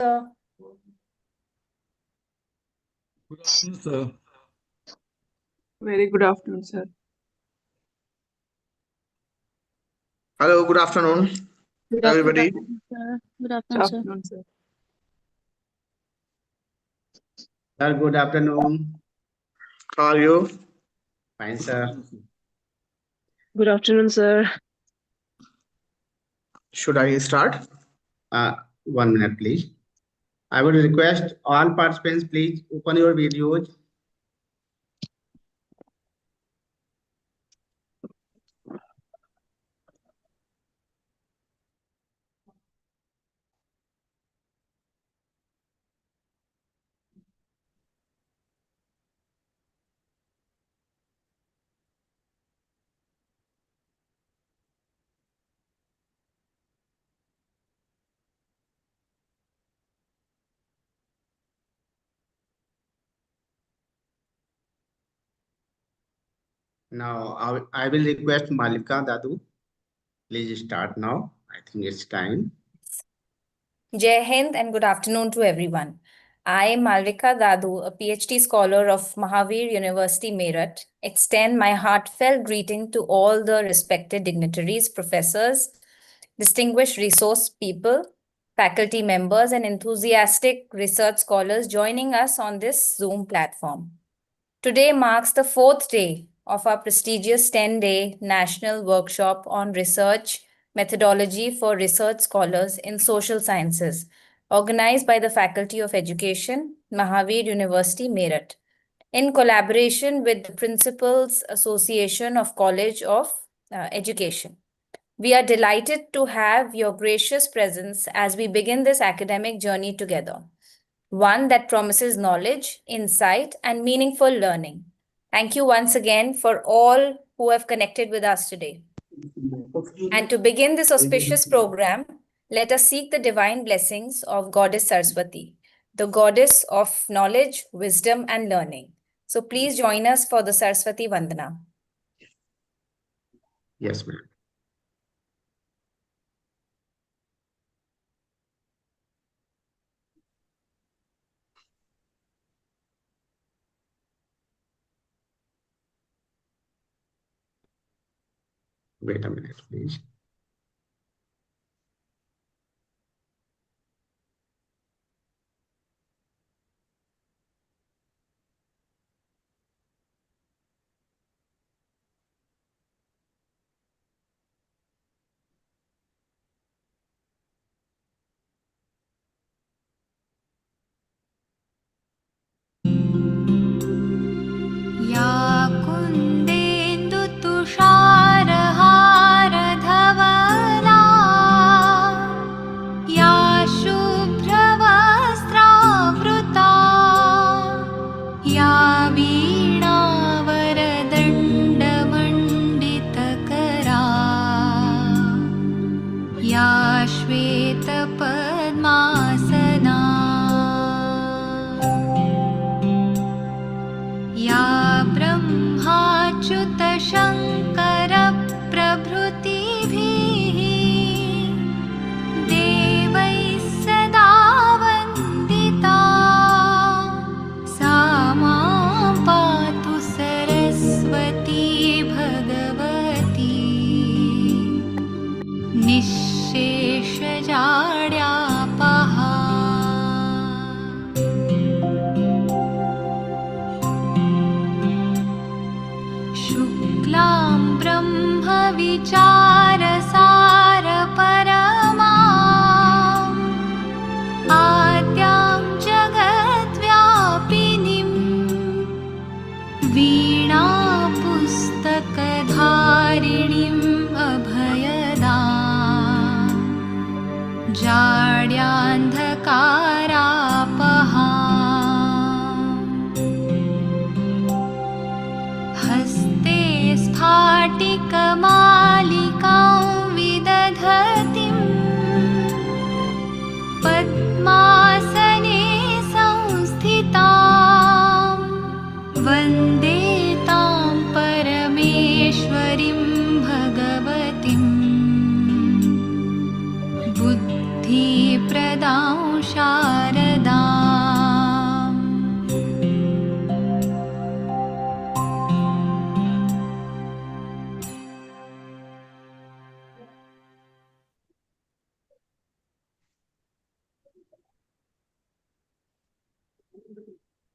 Sir. Good afternoon, sir. Very good afternoon, sir. Hello, good afternoon, Good everybody. afternoon, sir. Good Good afternoon, sir. afternoon, sir. Sir, good afternoon. How are you? Fine, sir. Good afternoon, sir. Should I start? 1 minute, please. I would request all participants, please open your videos. Now, I will request Malika Dadu. Please start now. I think it's time. Jai Hind and good afternoon to everyone. I am Malvika Dadu, a PhD scholar of Mahavir University, Meerut. Extend my heartfelt greeting to all the respected dignitaries, professors, distinguished resource people, faculty members, and enthusiastic research scholars joining us on this Zoom platform. Today marks the fourth day of our prestigious 10-day national workshop on research methodology for research scholars in social sciences, organized by the Faculty of Education, Mahavir University, Meerut, in collaboration with the Principals Association of College of Education. We are delighted to have your gracious presence as we begin this academic journey together, one that promises knowledge, insight, and meaningful learning. Thank you once again for all who have connected with us today. And to begin this auspicious program, let us seek the divine blessings of Goddess Saraswati, the goddess of knowledge, wisdom, and learning. So please join us for the Saraswati Vandana. Yes, ma'am. Wait a minute, please. या कुन्देन्दुतुषारहारधवलैर्मोहयति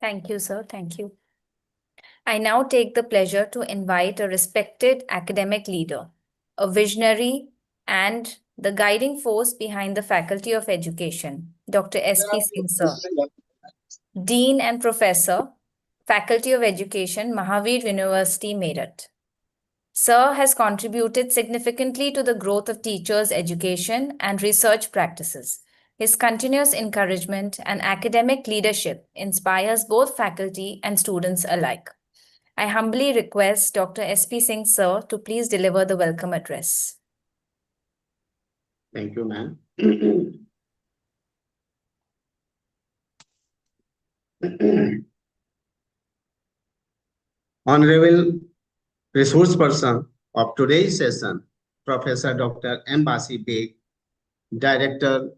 Thank you, sir. Thank you. I now take the pleasure to invite a respected academic leader, a visionary, and the guiding force behind the Faculty of Education, Dr. S.P. Singh, sir, Dean and Professor, Faculty of Education, Mahavir University, Meerut. Sir has contributed significantly to the growth of teachers' education and research practices. His continuous encouragement and academic leadership inspires both faculty and students alike. I humbly request Dr. S.P. Singh, sir, to please deliver the welcome address. Thank you, ma'am. Honorable resource person of today's session, Professor Dr. M. Basi Beg, Director,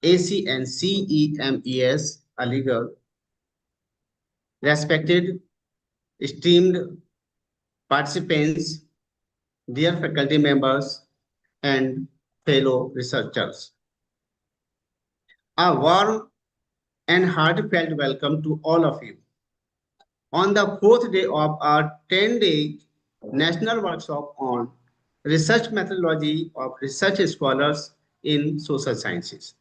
AC and CEMES, Aligarh, respected, esteemed participants, dear faculty members, and fellow researchers. A warm and heartfelt welcome to all of you. On the fourth day of our 10-day national workshop on research methodology of research scholars in social sciences,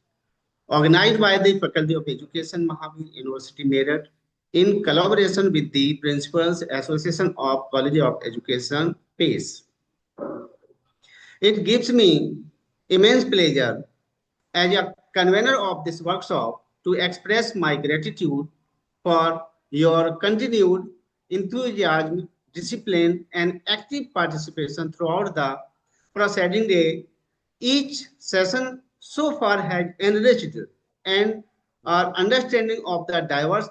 organized by the Faculty of Education, Mahavir University, Meerut, in collaboration with the Principals Association of College of Education, PACE. It gives me immense pleasure as a convener of this workshop to express my gratitude for your continued enthusiasm, discipline, and active participation throughout the preceding day. Each session so far has enriched and our understanding of the diverse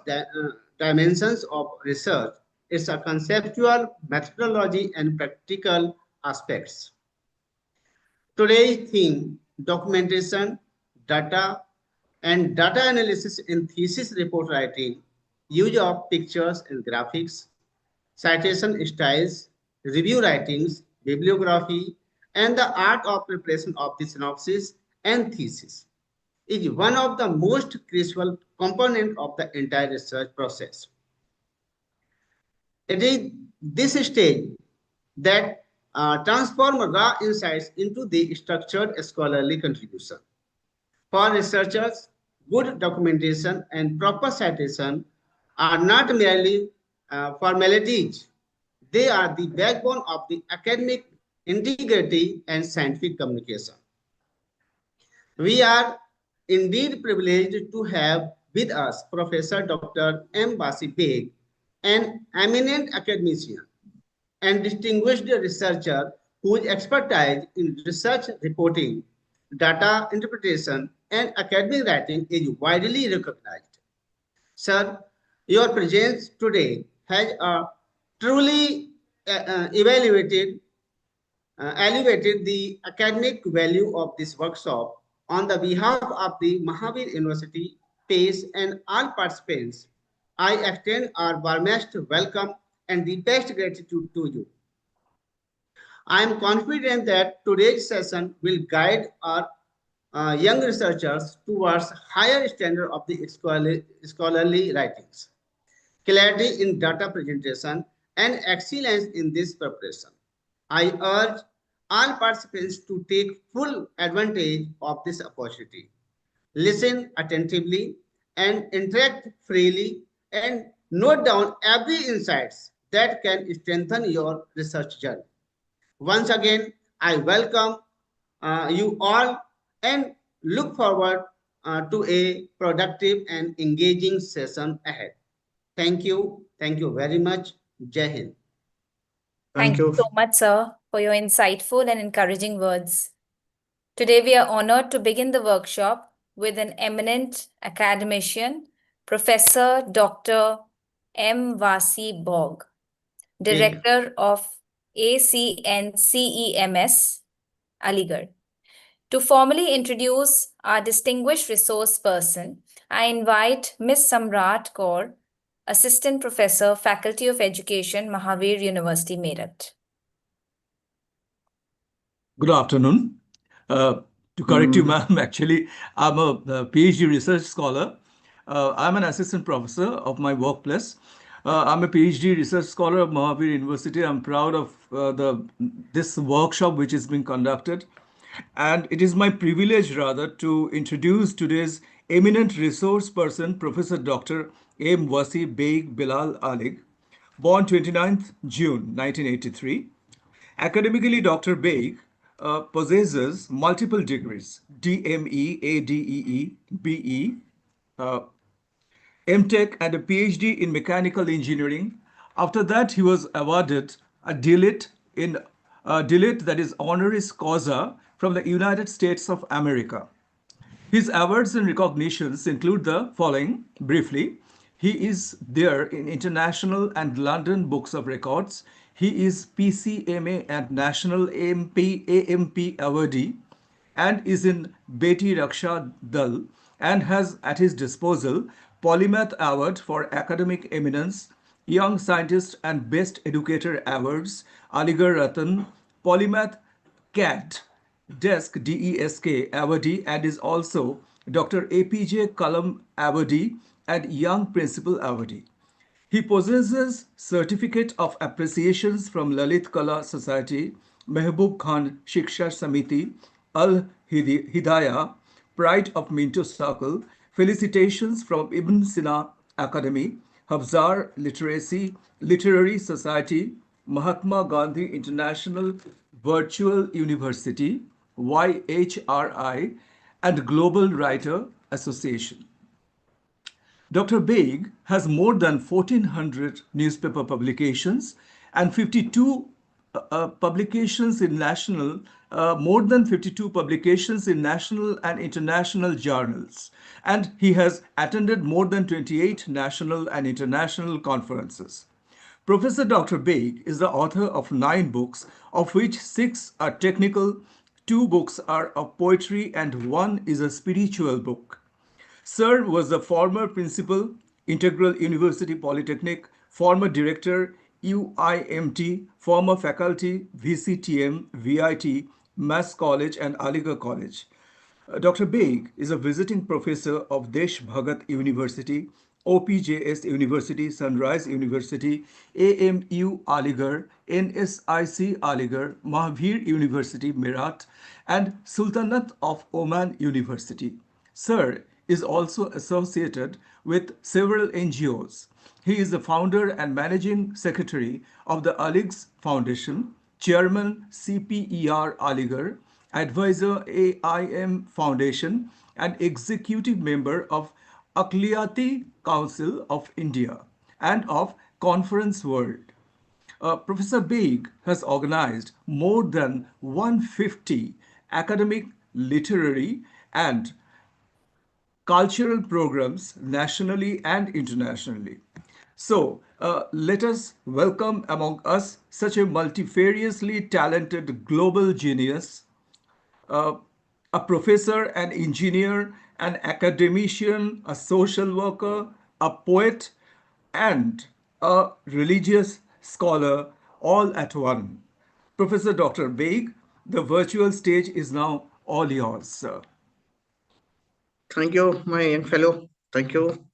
dimensions of research, its a conceptual, methodology, and practical aspects. Today's theme, documentation, data, and data analysis in thesis report writing, use of pictures and graphics, citation styles, review writings, bibliography, and the art of preparation of the synopsis and thesis is one of the most crucial components of the entire research process. It is this stage that transform raw insights into the structured scholarly contribution. For researchers, good documentation and proper citation are not merely formalities. They are the backbone of the academic integrity and scientific communication. We are indeed privileged to have with us Professor Dr. M. Basi Beg, an eminent academician and distinguished researcher whose expertise in research reporting, data interpretation, and academic writing is widely recognized. Sir, your presence today has truly elevated the academic value of this workshop. On the behalf of the Mahavir University, PACE, and all participants, I extend our warmest welcome and deepest gratitude to you. I am confident that today's session will guide our young researchers towards higher standard of the scholarly writings, clarity in data presentation, and excellence in this preparation. I urge all participants to take full advantage of this opportunity. Listen attentively and interact freely and note down every insights that can strengthen your research journey. Once again, I welcome you all and look forward to a productive and engaging session ahead. Thank you. Thank you very much. Jai Hind. Thank you so much, sir, for your insightful and encouraging words. Today, we are honored to begin the workshop with an eminent academician, Professor Dr. M. Vasi Bog, Director of ACNCEMS, Aligarh. To formally introduce our distinguished resource person, I invite Ms. Samrat Kaur, Assistant Professor, Faculty of Education, Mahavir University, Meerut. Good afternoon. To correct you, ma'am, actually, I'm a PhD research scholar I'm an assistant professor of my workplace. I'm a PhD research scholar of Mahavir University. I'm proud of this workshop which is being conducted. And it is my privilege, rather, to introduce today's eminent resource person, Professor Dr. M. Wasi Beig Bilal Alig, born 29th June 1983. Academically, Dr. Beig possesses multiple degrees: DME, ADEE, BE, uh, MTech, and a PhD in mechanical engineering. After that, he was awarded a DLIT, that is honoris causa, from the United States of America. His awards and recognitions include the following briefly. He is there in International and London Books of Records. He is PCMA and National AMP awardee and is in Beti Raksha Dal and has at his disposal Polymath Award for Academic Eminence, Young Scientist and Best Educator Awards, Aligarh Ratan, Polymath CAT, DESK awardee, and is also Dr. APJ Kalam awardee and Young Principal awardee. He possesses certificate of appreciations from Lalit Kala Society, Mehboob Khan Shiksha Samiti, Al Hidayah, Pride of Minto Circle, felicitations from Ibn Sina Academy, Habzar Literary Society, Mahatma Gandhi International Virtual University, YHRI, and Global Writer Association. Dr. Beig has more than 1,400 newspaper publications and 52 publications in national, more than 52 publications in national and international journals. And he has attended more than 28 national and international conferences. Professor Dr. Beig is the author of 9 books, of which 6 are technical, 2 books are of poetry, and 1 is a spiritual book. Sir was the former principal, Integral University Polytechnic, former director, UIMT, former faculty, VCTM, VIT, Mass College, and Aligarh College. Dr. Beig is a visiting professor of Desh Bhagat University, OPJS University, Sunrise University, AMU Aligarh, NSIC Aligarh, Mahavir University, Meerut, and Sultanate of Oman University. Sir is also associated with several NGOs. He is the founder and managing secretary of the Alighs Foundation, chairman CPER Aligarh, advisor AIM Foundation, and executive member of Aqliyati Council of India and of Conference World. Professor Beig has organized more than 150 academic, literary, and cultural programs nationally and internationally. So let us welcome among us such a multifariously talented global genius, uh, a professor, an engineer, an academician, a social worker, a poet, and a religious scholar all at one. Professor Dr. Beig, the virtual stage is now all yours, sir. Thank you, my young fellow. Thank you.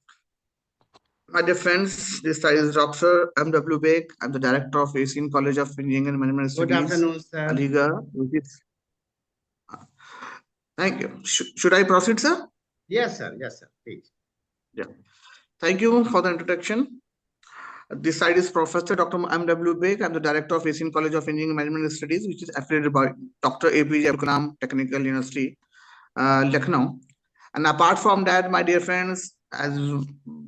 My dear friends, this is Dr. M.W. Beig. I'm the director of Asian College of Engineering and Management Good Studies, afternoon, sir. Aligarh. Thank you. Should I proceed, sir? Yes, sir. Yes, sir. Please. Yeah. Thank you for the introduction. This side is Professor Dr. M.W. Beig. I'm the director of Asian College of Engineering and Management Studies, which is affiliated by Dr. APJ Abdul Kalam Technical University, Lucknow. And apart from that, my dear friends, as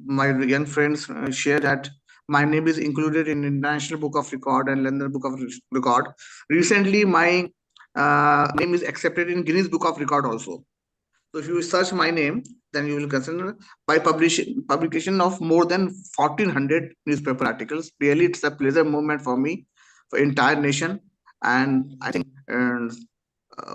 my young friends share that my name is included in International Book of Record and London Book of Record. Recently, my name is accepted in Guinness Book of Record also. So if you search my name, then you will consider by publication of more than 1,400 newspaper articles. Really, it's a pleasure moment for me, for entire nation, and I think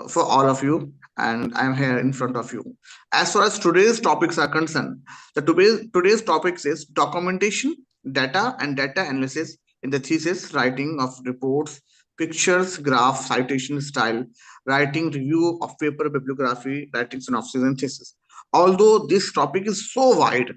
for all of you. And I'm here in front of you. As far as today's topics are concerned, today's topics is documentation, data, and data analysis in the thesis, writing of reports, pictures, graph, citation style, writing review of paper bibliography, writing synopsis and thesis. Although this topic is so wide,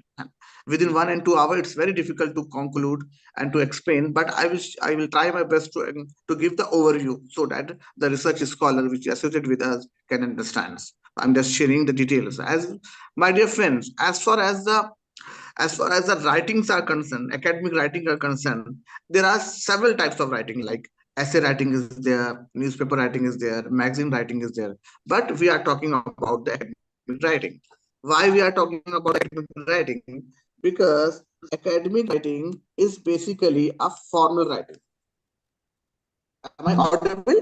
within 1 and 2 hours, it's very difficult to conclude and to explain. But I will try my best to give the overview so that the research scholar which is associated with us can understand. I'm just sharing the details. As my dear friends, as far as the writings are concerned, academic writing are concerned, there are several types of writing, like essay writing is there, newspaper writing is there, magazine writing is there. But we are talking about the academic writing. Why we are talking about academic writing? Because academic writing is basically a formal writing. Am I audible?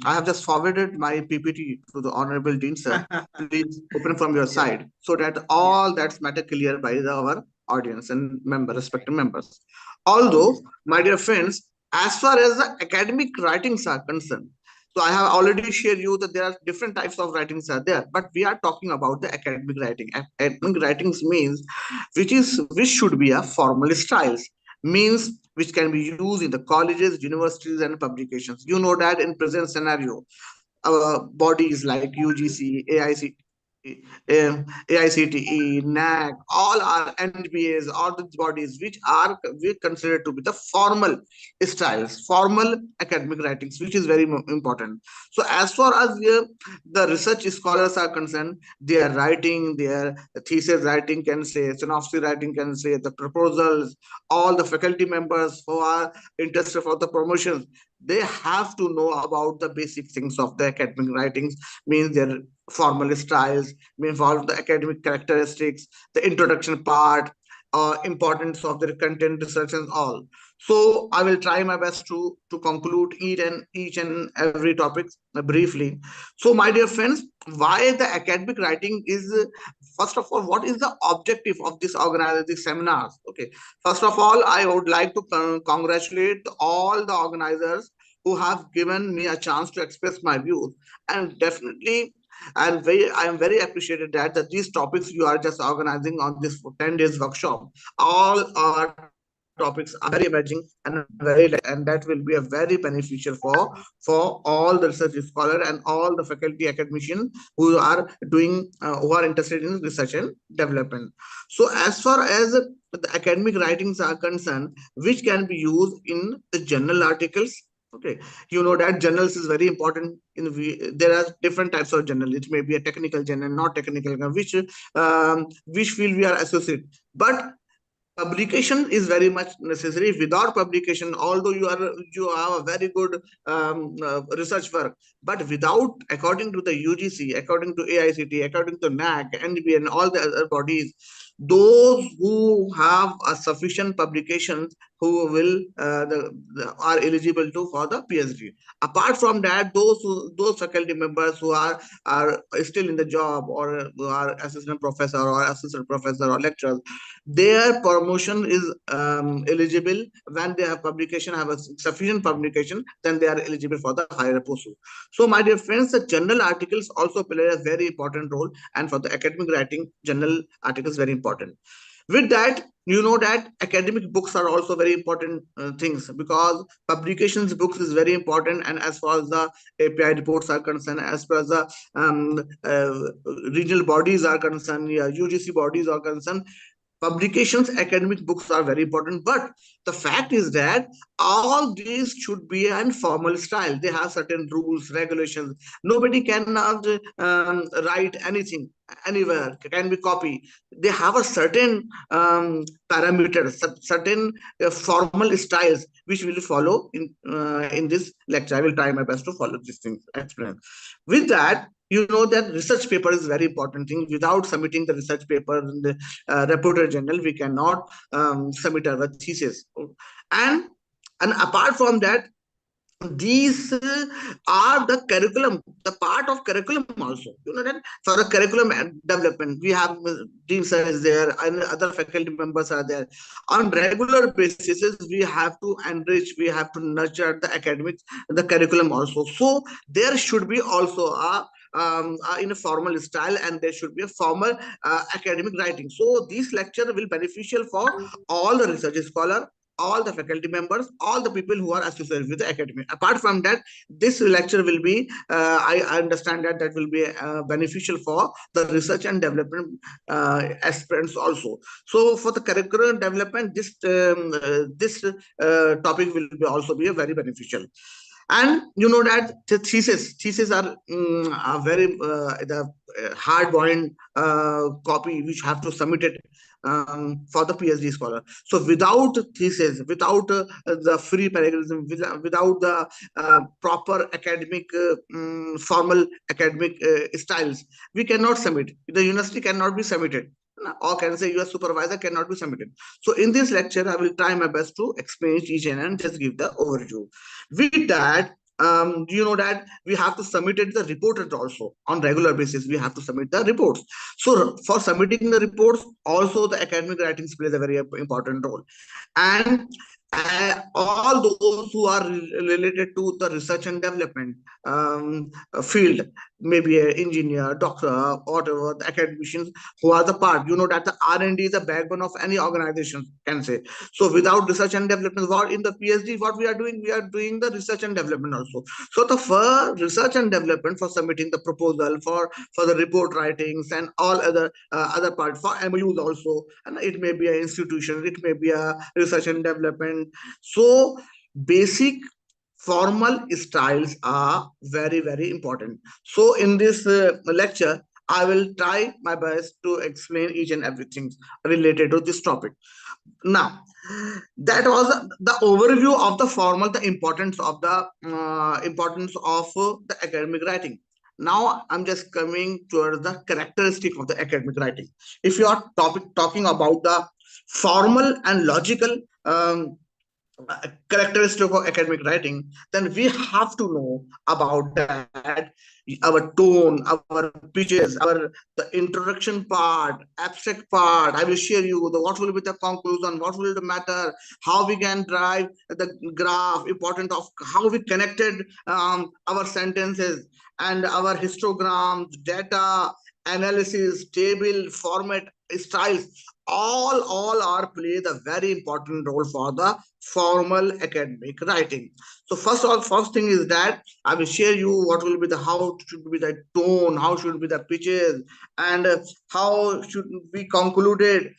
I have just forwarded my PPT to the Honorable Dean, sir. Please open from your side so that all that's matter clear by our audience and respective members. Although, my dear friends, as far as the academic writings are concerned, so I have already shared you that there are different types of writings are there, but we are talking about the academic writing. Academic writings means which should be a formal styles, means which can be used in the colleges, universities, and publications. You know that in present scenario, bodies like UGC, AICTE, NAC, all are NBAs, all these bodies which are we considered to be the formal styles, formal academic writings, which is very important. So as far as the research scholars are concerned, their writing, their thesis writing can say, synopsis writing can say, the proposals, all the faculty members who are interested for the promotions, they have to know about the basic things of the academic writings, means their formal styles, means all the academic characteristics, the introduction part, importance of their content research and all. So I will try my best to conclude each and every topic briefly. So my dear friends, why the academic writing is, first of all, what is the objective of this organizing these seminars? Okay, first of all, I would like to congratulate all the organizers who have given me a chance to express my views. And definitely, I am very appreciated that these topics you are just organizing on this 10 days workshop, all our topics are very emerging and and that will be a very beneficial for all the research scholar and all the faculty academicians who are doing who are interested in research and development. So as far as the academic writings are concerned, which can be used in the journal articles. Okay, you know that journals is very important. There are different types of journal. It may be a technical journal, not technical, which field we are associated. But publication is very much necessary. Without publication, although you have a very good research work, but without, according to the UGC, according to AICT, according to NAC, NB, and all the other bodies, those who have a sufficient publications who will are eligible to for the PhD. Apart from that, those faculty members who are still in the job, or who are assistant professor or assistant professor or lecturers, their promotion is eligible when they have publication, have a sufficient publication, then they are eligible for the higher post. So my dear friends, the journal articles also play a very important role, and for the academic writing, journal articles very important. With that, you know that academic books are also very important things, because publications books is very important. And as far as the API reports are concerned, as far as the regional bodies are concerned, UGC bodies are concerned, publications, academic books are very important. But the fact is that all these should be an formal style. They have certain rules, regulations. Nobody cannot write anything anywhere, can be copied. They have a certain parameters, certain formal styles which we will follow in this lecture. I will try my best to follow these things, explain. With that, you know that research paper is very important thing. Without submitting the research paper in the reported journal, we cannot submit our thesis. And apart from that, these are the curriculum, the part of curriculum also. You know that for the curriculum development, we have dean sir is there and other faculty members are there. On regular basis, we have to enrich, we have to nurture the academics, the curriculum also. So there should be also a in a formal style, and there should be a formal academic writing. So this lecture will beneficial for all the research scholar, all the faculty members, all the people who are associated with the academy. Apart from that, this lecture will be, I understand that will be beneficial for the research and development aspirants also. So for the curriculum development, this topic will be also be a very beneficial. And you know that the thesis are a very the hard boiled copy which have to submit it for the PhD scholar. So without thesis, without the free parallelism, without the proper academic formal academic styles, we cannot submit. The university cannot be submitted, or can say your supervisor cannot be submitted. So in this lecture, I will try my best to explain each and just give the overview. With that, you know that we have to submit it the reports also on regular basis. We have to submit the reports. So for submitting the reports, also the academic writings plays a very important role. And all those who are related to the research and development field, maybe an engineer, doctor, whatever, the academicians who are the part, you know that the R&D is the backbone of any organization, can say. So without research and development, what in the PhD, what we are doing the research and development also. So the for research and development, for submitting the proposal, for the report writings and all other other part, for MOUs also, and it may be an institution, it may be a research and development. So basic formal styles are very, very important. So in this lecture, I will try my best to explain each and everything related to this topic. Now, that was the overview of the formal, the importance of the academic writing. Now I'm just coming towards the characteristic of the academic writing. If you are talking about the formal and logical characteristic of academic writing, then we have to know about that, our tone, our pitches, the introduction part, abstract part. I will share you the what will be the conclusion, what will the matter, how we can drive the graph, important of how we connected our sentences and our histograms, data, analysis, table, format, styles, all are play the very important role for the formal academic writing. So first thing is that I will share you what will be the, how should be the tone, how should be the pitches, and how should be concluded.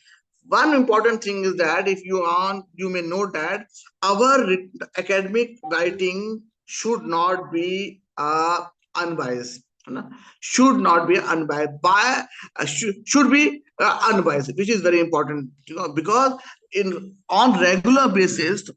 One important thing is that if you may note that our academic writing should not be unbiased. Should not be unbiased, should be unbiased, which is very important, because on regular basis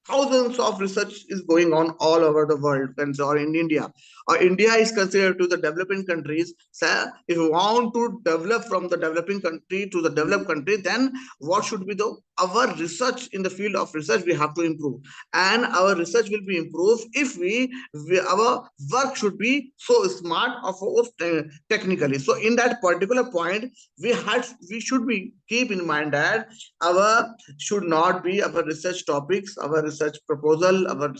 thousands of research is going on all over the world, or in India. Or India is considered to the developing countries. So if you want to develop from the developing country to the developed country, then what should be our research in the field of research we have to improve. And our research will be improved if our work should be so smart or technically. So in that particular point, we should be keep in mind that our should not be our research topics, our research proposal, our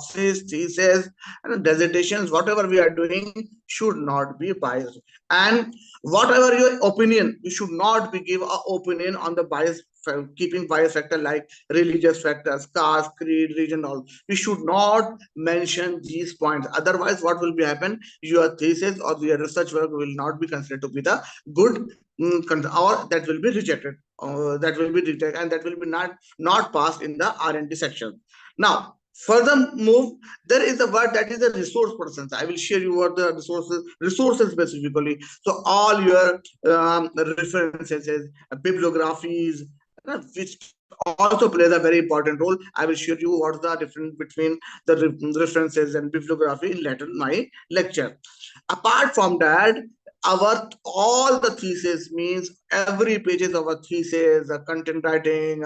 thesis, and dissertations, whatever we are doing should not be biased. And whatever your opinion, you should not be give an opinion on the bias, keeping bias factor like religious factors, caste, creed, region, all. We should not mention these points. Otherwise, what will be happen? Your thesis or your research work will not be considered to be the good, or that will be rejected. That will be rejected, and that will be not passed in the R&D section. Now, further move, there is a word that is a resource persons. I will share you what the resources specifically. So all your references, bibliographies, which also plays a very important role. I will share you what's the difference between the references and bibliography in later my lecture. Apart from that, all the thesis, means every pages of a thesis, a content writing,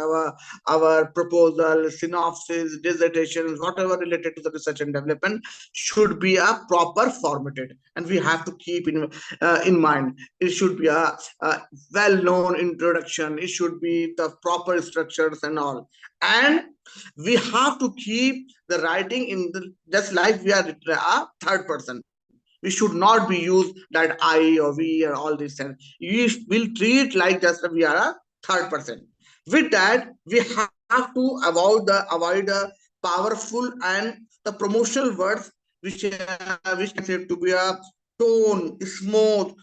our proposal, synopsis, dissertations, whatever related to the research and development should be a proper formatted, and we have to keep in mind it should be a well-known introduction, it should be the proper structures and all, and we have to keep the writing in the just like we are a third person. We should not be used that I or we or all this, and you will treat like just we are a third person. With that, we have to avoid the powerful and the promotional words which can say to be a tone, smooth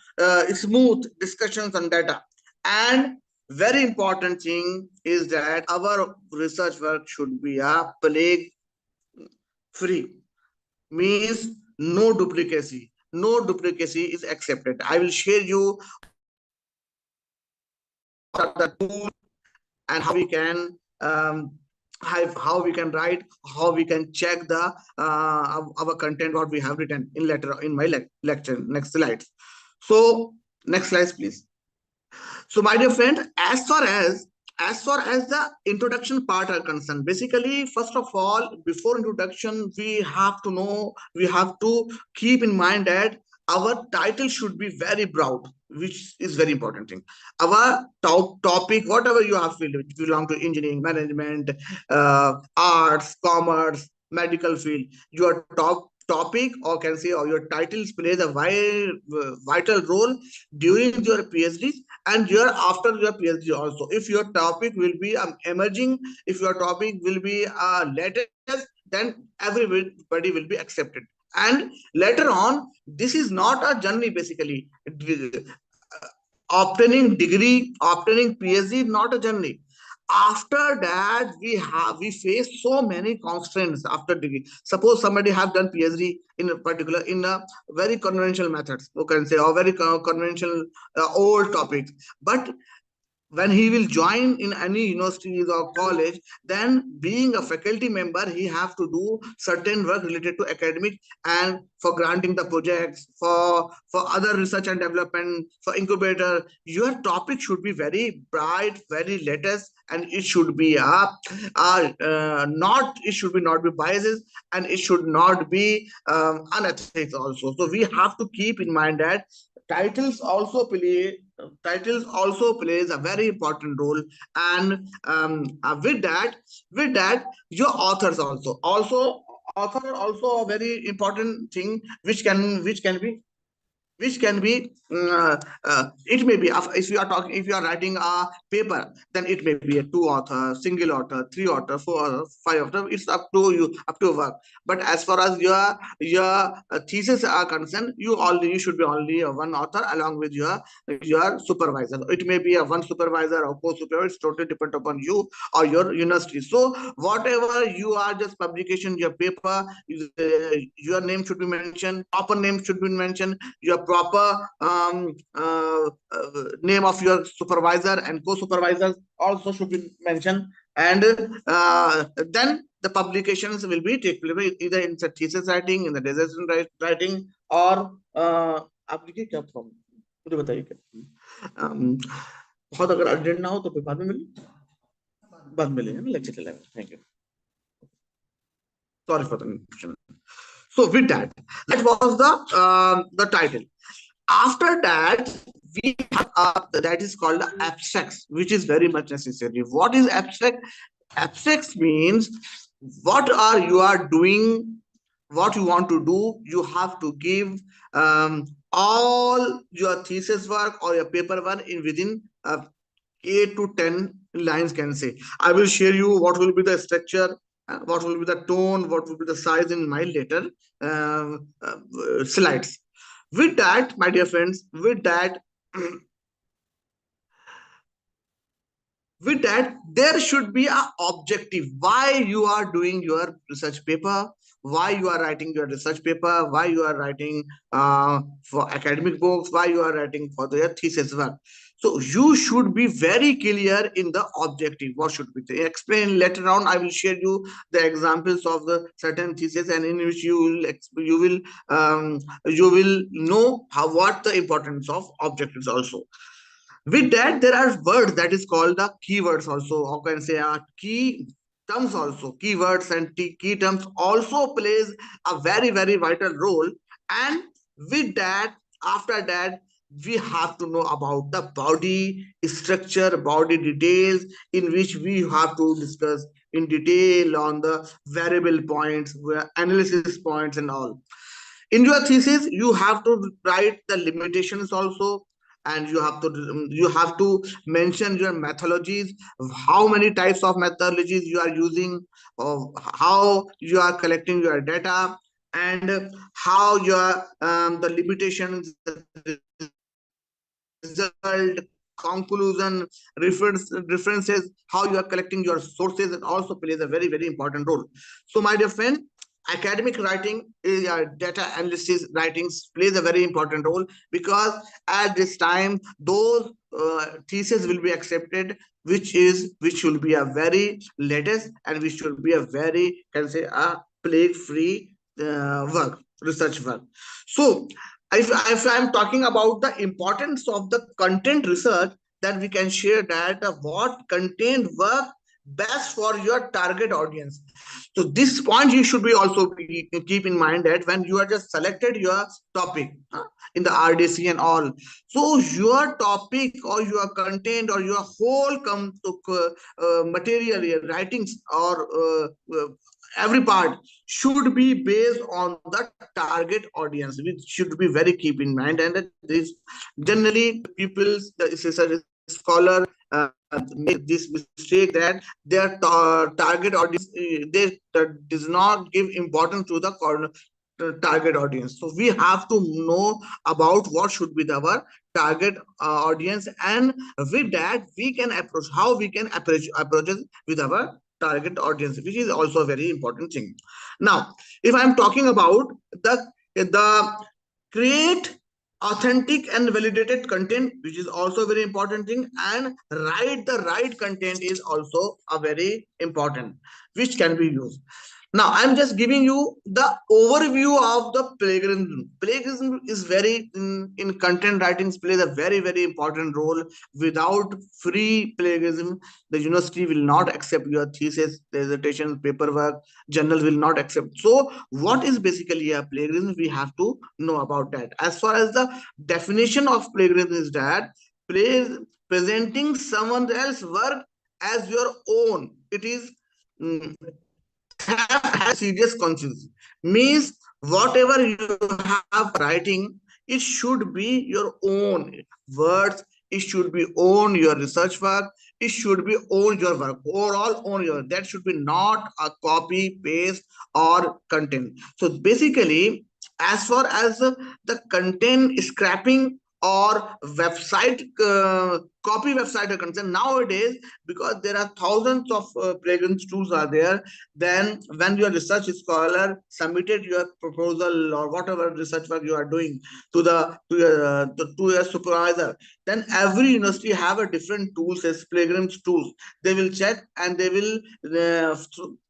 discussions on data. And very important thing is that our research work should be a plague free, means no duplicacy. No duplicacy is accepted. I will share you the tool and how we can how we can write, how we can check the our content what we have written in letter in my lecture. Next slide. So next slide, please. So my dear friend, as far as the introduction part are concerned, basically, first of all, before introduction, we have to keep in mind that our title should be very broad, which is very important thing. Our topic, whatever you have field, which belong to engineering, management, arts, commerce, medical field, your topic or can say or your titles plays a vital role during your PhD and your after your PhD also. If your topic will be emerging, if your topic will be latest, then everybody will be accepted. And later on, this is not a journey basically. Obtaining degree, obtaining PhD, not a journey. After that, we face so many constraints after degree. Suppose somebody have done PhD in a particular in a very conventional methods, you can say, or very conventional old topics, but when he will join in any universities or college, then being a faculty member, he have to do certain work related to academic and for granting the projects, for other research and development, for incubator. Your topic should be very bright, very latest, and it should be not it should be not be biases, and it should not be unethics also. So we have to keep in mind that titles also plays a very important role. And with that your author also a very important thing which can be it may be if you are writing a paper, then it may be a two author, single author, three author, four author, five author. It's up to you, up to work. But as far as your thesis are concerned, you should be only one author along with your supervisor. It may be a one supervisor or co-supervisor. It's totally depend upon you or your university. So whatever you are just publication your paper, your name should be mentioned, proper name should be mentioned, your proper name of your supervisor and co-supervisors also should be mentioned. And then the publications will be take place either in the thesis writing, in the dissertation writing, or आपकी क्या problem मुझे बताइए क्या बहुत अगर urgent ना हो तो फिर बाद में मिले है ना लेक्चर चलेगा. Thank you. Sorry for the interruption. So with that was the title. After that, we have that is called the abstracts, which is very much necessary. What is abstract? Abstracts means what you are doing, what you want to do. You have to give all your thesis work or your paper work in within 8 to 10 lines, can say. I will share you what will be the structure, what will be the tone, what will be the size in my later slides. With that, my dear friends, with that there should be an objective why you are doing your research paper, why you are writing your research paper, why you are writing for academic books, why you are writing for their thesis work. So you should be very clear in the objective. What should be explained later on. I will share you the examples of the certain thesis, and in which you will know what the importance of objectives also. With that, there are words that is called the keywords also, or can say key terms also. Keywords and key terms also plays a very, very vital role. And with that, after that, we have to know about the body structure, body details, in which we have to discuss in detail on the variable points, analysis points and all. In your thesis, you have to write the limitations also, and you have to mention your methodologies, how many types of methodologies you are using, of how you are collecting your data, and how your the limitations, result, conclusion, references, how you are collecting your sources, and also plays a very, very important role. So, my dear friend, academic writing is data analysis writings plays a very important role, because at this time those thesis will be accepted, which should be a very latest, and which should be a very, can say, a plague free work, research work. So if I'm talking about the importance of the content research, then we can share that what content work best for your target audience. So this point you should be also keep in mind, that when you are just selected your topic in the RDC and all, so your topic or your content or your whole material, your writings, or every part should be based on the target audience, which should be very keep in mind. And that is generally people, the scholar make this mistake, that their target audience, they does not give importance to the target audience. So we have to know about what should be our target audience, and with that we can approach, how we can approach it with our target audience, which is also a very important thing. Now, if I'm talking about the create authentic and validated content, which is also a very important thing, and write the right content is also a very important, which can be used. Now, I'm just giving you the overview of the plagiarism. Plagiarism is very, in content writings, plays a very, very important role. Without free plagiarism, the university will not accept your thesis, dissertation, paperwork, journal will not accept. So, what is basically a plagiarism? We have to know about that. As far as the definition of plagiarism is that, presenting someone else's work as your own. It is has serious consequences. Means whatever you have writing, it should be your own words. It should be own your research work. It should be own your work. Overall, own your. That should be not a copy paste or content. So basically, as far as the content scrapping or website copy website are concerned nowadays, because there are thousands of plagiarism tools are there, then when your research scholar submitted your proposal or whatever research work you are doing to your supervisor, then every university have a different tools as plagiarism tools. They will check and they will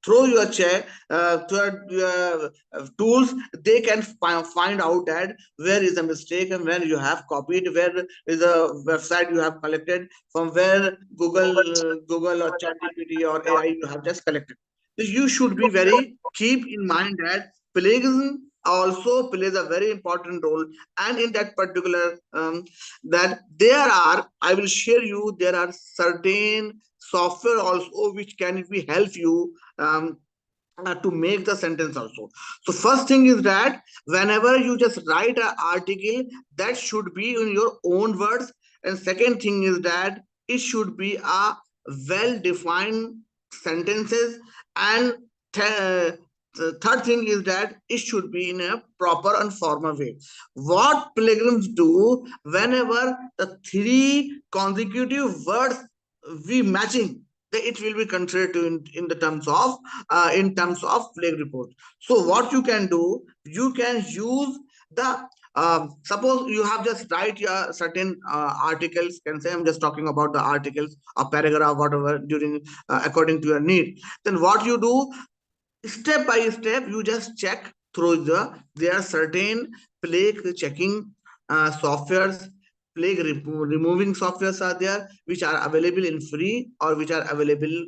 throw your check to your tools. They can find out that where is a mistake and where you have copied, where is a website you have collected, from where Google or ChatGPT or AI you have just collected. So you should be very keep in mind that plagiarism also plays a very important role, and in that particular that there are, I will share you, there are certain software also which can be help you to make the sentence also. So first thing is that whenever you just write an article, that should be in your own words, and second thing is that it should be a well defined sentences, and the third thing is that it should be in a proper and formal way. What plagiarists do, whenever the three consecutive words we matching, it will be considered to in the terms of plague report. So what you can do, you can use the suppose you have just write your certain articles, can say I'm just talking about the articles, a paragraph, whatever, during according to your need. Then what you do, step by step, you just check through there are certain plague checking softwares, plague removing softwares are there, which are available in free or which are available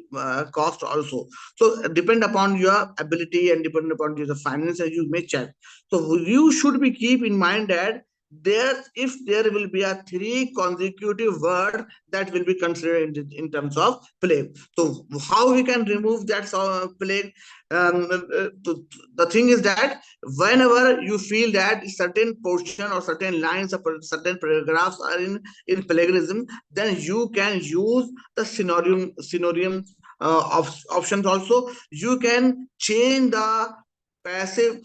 cost also. So depend upon your ability and depend upon your finances, you may check. So you should be keep in mind that if there will be a 3 consecutive word that will be considered in terms of plague. So how we can remove that plague? The thing is that whenever you feel that certain portion or certain lines or certain paragraphs are in plagiarism, then you can use the synonym options also. You can change the passive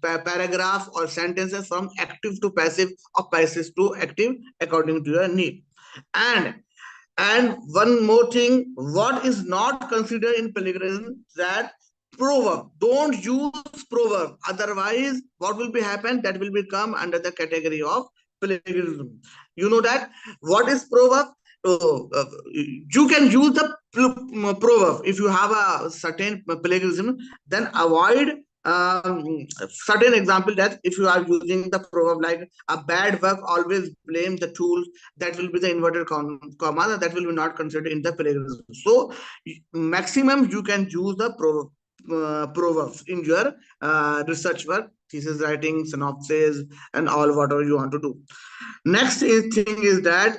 paragraph or sentences from active to passive or passive to active according to your need. And one more thing, what is not considered in plagiarism, that proverb. Don't use proverb. Otherwise, what will be happen? That will become under the category of plagiarism. You know that what is proverb? You can use the proverb if you have a certain plagiarism. Then avoid certain example, that if you are using the proverb like a bad work always blame the tools, that will be the inverted comma, that will be not considered in the plagiarism. So maximum you can use the proverbs in your research work, thesis writing, synopsis, and all whatever you want to do. Next thing is that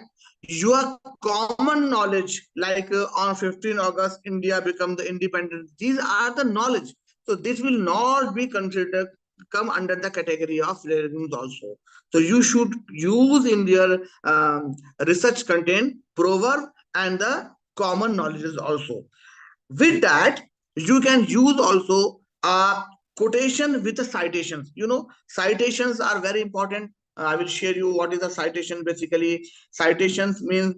your common knowledge, like on 15 August, India become the independent. These are the knowledge. So this will not be considered come under the category of plagiarism also. So you should use in your research content proverb and the common knowledges also. With that, you can use also a quotation with the citations. Citations are very important. I will share you what is a citation. Basically, citations means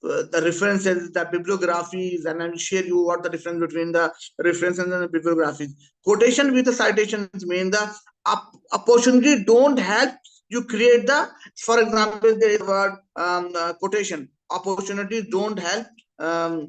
the references, the bibliographies, and I will share you what the difference between the references and the bibliographies. Quotation with the citations mean the opportunity don't help you create the. For example, there is a word quotation. Opportunities don't help,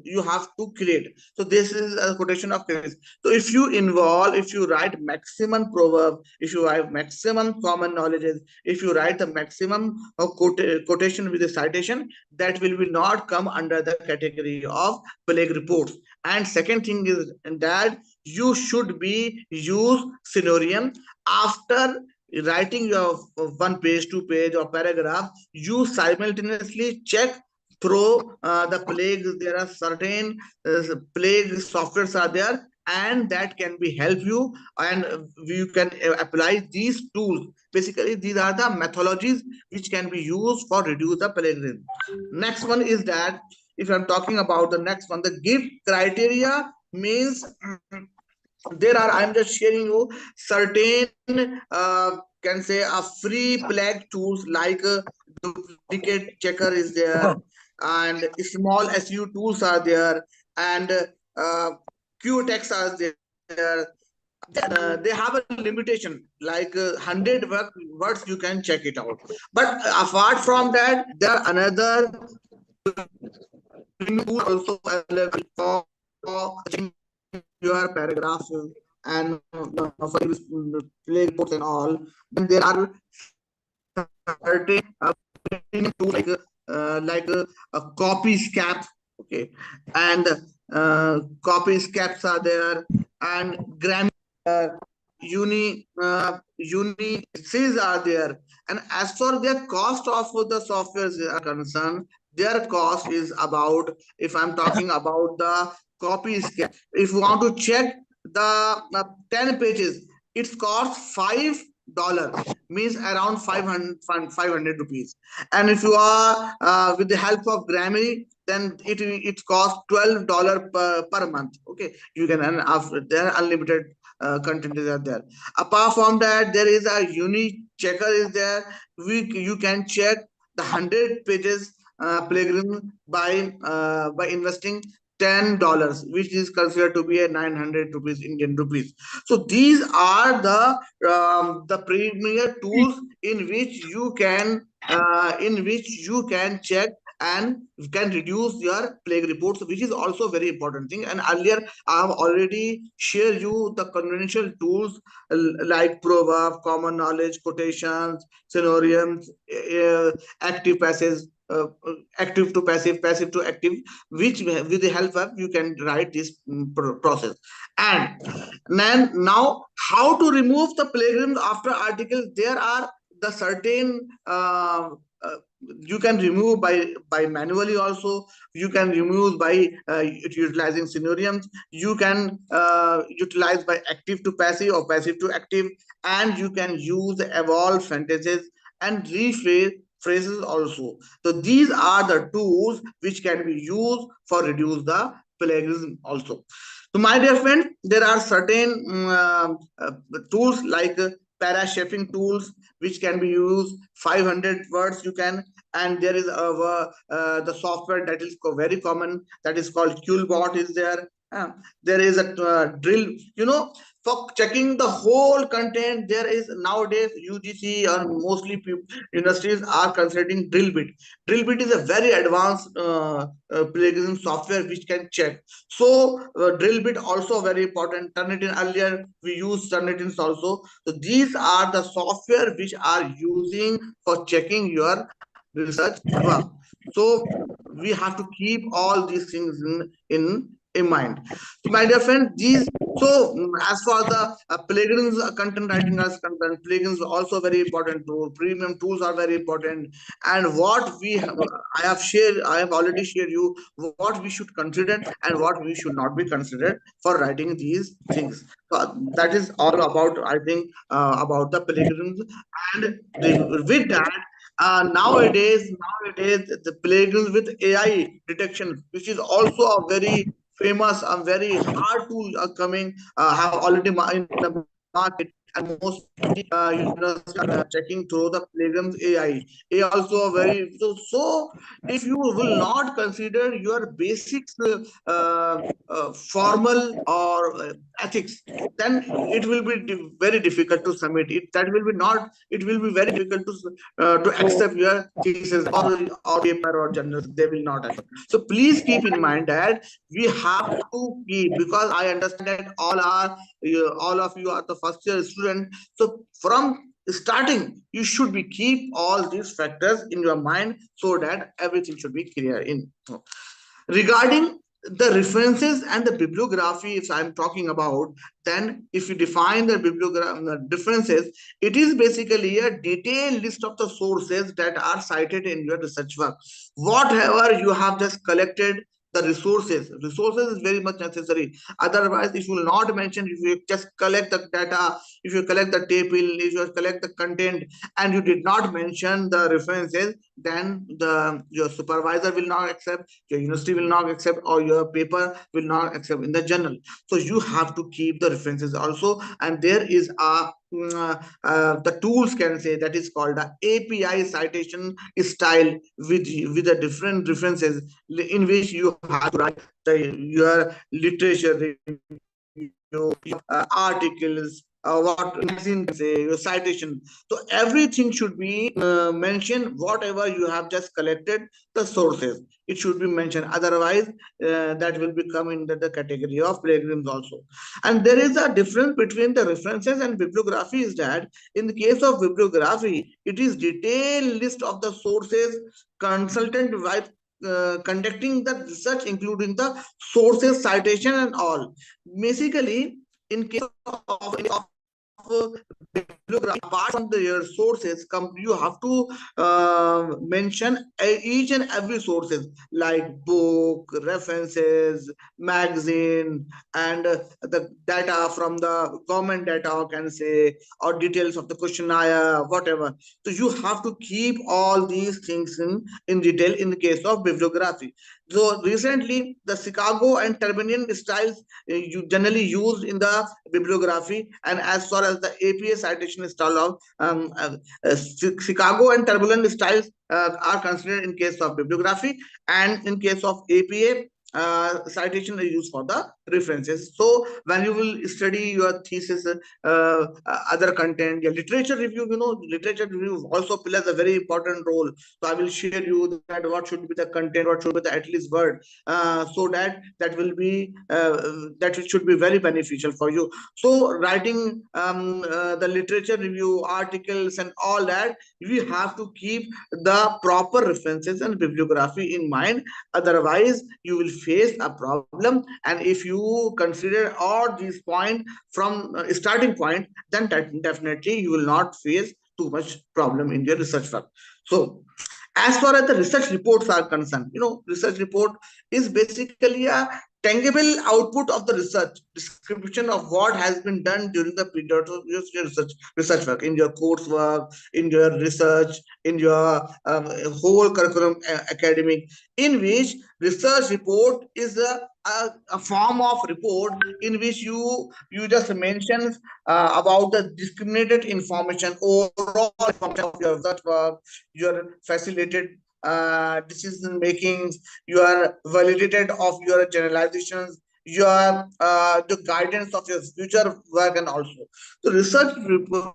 you have to create. So this is a quotation of case. So if you write maximum proverb, if you write maximum common knowledges, if you write the maximum quotation with a citation, that will not come under the category of plague reports. And second thing is that you should be use synonym after writing your 1 page, 2 page or paragraph. You simultaneously check through the plague. There are certain plague softwares are there, and that can be help you, and you can apply these tools. Basically, these are the methodologies which can be used for reduce the plagiarism. Next one is that if I'm talking about the next one, the give criteria means I'm just sharing you certain can say a free plague tools like duplicate checker is there, and small SU tools are there, and QTex are there. They have a limitation like 100 words you can check it out. But apart from that, there are another tool also available for your paragraph and for play reports and all. Then there are certain tools like a copy scap, okay, and copy scaps are there, and grammar uni Cs are there. And as for their cost of the softwares are concerned, their cost is about, if I'm talking about the copy scap, if you want to check the 10 pages, it costs $5, means around 500 rupees. And if you are with the help of Grammarly, then it costs $12 per month. Okay, you can, and after there unlimited content is there. Apart from that, there is a unique checker is there. You can check the 100 pages plagiarism by investing $10, which is considered to be a 900 rupees Indian rupees. So these are the premier tools in which you can check and can reduce your plague reports, which is also very important thing. And earlier I have already shared you the conventional tools like proverb, common knowledge, quotations, synonyms, active passages, active to passive, passive to active, which with the help of you can write this process. And then now how to remove the plagiarism after articles? There are the certain you can remove by manually also. You can remove by utilizing synonyms. You can utilize by active to passive or passive to active, and you can use evolved sentences and rephrase phrases also. So these are the tools which can be used for reduce the plagiarism also. So my dear friend, there are certain tools like para shaping tools which can be used 500 words you can. And there is the software that is very common, that is called QBot is there. There is a drill, for checking the whole content. There is nowadays UGC or mostly universities are considering Drillbit. Drillbit is a very advanced plagiarism software which can check. So Drillbit also very important. Turnitin, earlier we use Turnitin also. So these are the software which are using for checking your research work. So we have to keep all these things in mind. So my dear friend, these, so as for the plugins, content writing as content, plugins are also very important tool. Premium tools are very important. And what we have, I have already shared you what we should consider and what we should not be considered for writing these things. So that is all about, I think, about the plugins. And with that, nowadays the plugins with AI detection, which is also a very famous and very hard tool coming, have already in the market, and mostly universities are checking through the plugins AI. AI also a very, so if you will not consider your basics formal or ethics, then it will be very difficult to submit it. That will be not. It will be very difficult to accept your thesis or paper or journals. They will not accept. So please keep in mind that we have to keep, because I understand that all of you are the first year student. So from starting, you should be keep all these factors in your mind so that everything should be clear in. Regarding the references and the bibliography, if I'm talking about, then if you define the bibliography differences, it is basically a detailed list of the sources that are cited in your research work. Whatever you have just collected, the resources is very much necessary. Otherwise, if you will not mention, if you just collect the data, if you collect the table, if you collect the content, and you did not mention the references, then your supervisor will not accept, your university will not accept, or your paper will not accept in the journal. So you have to keep the references also. And there is the tools can say that is called the API citation style with the different references in which you have to write your literature review, articles, what magazine can say, your citation. So everything should be mentioned. Whatever you have just collected, the sources, it should be mentioned. Otherwise, that will become in the category of plagiarism also. And there is a difference between the references and bibliography is that in the case of bibliography, it is detailed list of the sources consultant while conducting the research, including the sources, citation, and all. Basically, in case of apart from the sources, you have to mention each and every sources like book, references, magazine, and the data from the government data, can say, or details of the questionnaire, whatever. So you have to keep all these things in detail in the case of bibliography. So recently, the Chicago and Turbinian styles you generally used in the bibliography, and as far as the APA citation style of Chicago and turbulent styles are considered in case of bibliography, and in case of APA, citation is used for the references. So when you will study your thesis, other content, your literature review, literature review also plays a very important role. So I will share you that what should be the content, what should be the at least word, so that will be that it should be very beneficial for you. So writing the literature review articles and all that, we have to keep the proper references and bibliography in mind. Otherwise, you will face a problem. And if you consider all these points from starting point, then definitely you will not face too much problem in their research work. So as far as the research reports are concerned, research report is basically a tangible output of the research, description of what has been done during the period of your research work, in your coursework, in your research, in your whole curriculum academic, in which research report is a form of report in which you just mention about the discriminated information, overall information of your research work, your facilitated decision making, your validated of your generalizations, your the guidance of your future work, and also the research report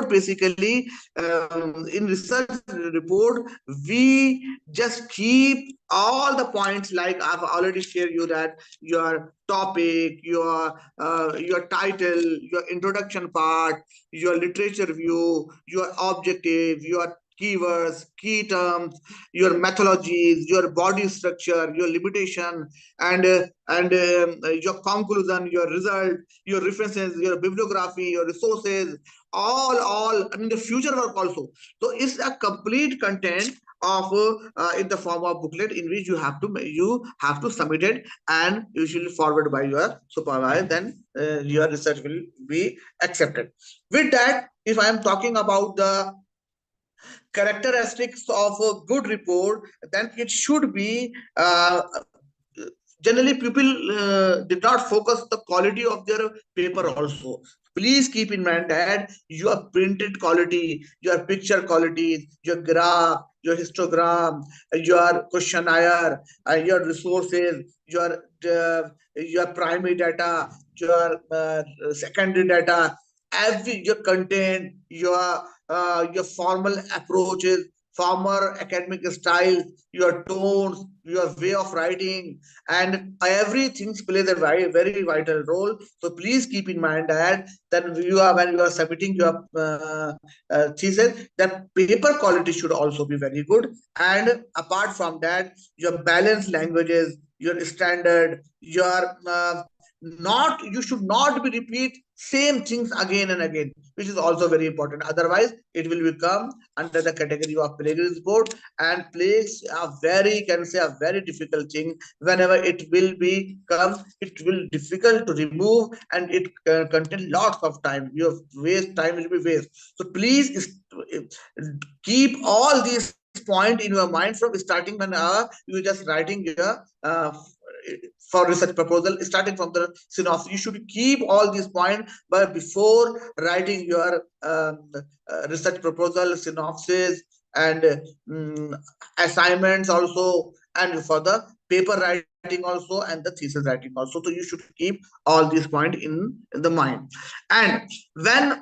basically, in research report we just keep all the points, like I've already shared you, that your topic, your title, your introduction part, your literature review, your objective, your keywords, key terms, your methodologies, your body structure, your limitation, and your conclusion, your result, your references, your bibliography, your resources, all I mean the future work also. So it's a complete content of in the form of booklet, in which you have to submit it, and usually forward by your supervisor. Then your research will be accepted. With that, if I am talking about the characteristics of a good report, then it should be generally people did not focus the quality of their paper also. Please keep in mind that your printed quality, your picture quality, your graph, your histogram, your questionnaire, your resources, your primary data, your secondary data, every your content, your formal approaches, former academic style, your tones, your way of writing, and everything plays a very vital role. So please keep in mind that when you are submitting your thesis, that paper quality should also be very good. And apart from that, your balanced languages, your standard, your not you should not be repeat same things again and again, which is also very important. Otherwise it will become under the category of plagiarism board, and plagues a very, can say, a very difficult thing. Whenever it will become, it will difficult to remove, and it contain lots of time. Your waste time will be waste. So please keep all these point in your mind from starting when you just writing your for research proposal. Starting from the synopsis, you should keep all these points, but before writing your research proposal, synopsis, and assignments also, and for the paper writing also, and the thesis writing also. So you should keep all these points in the mind. And when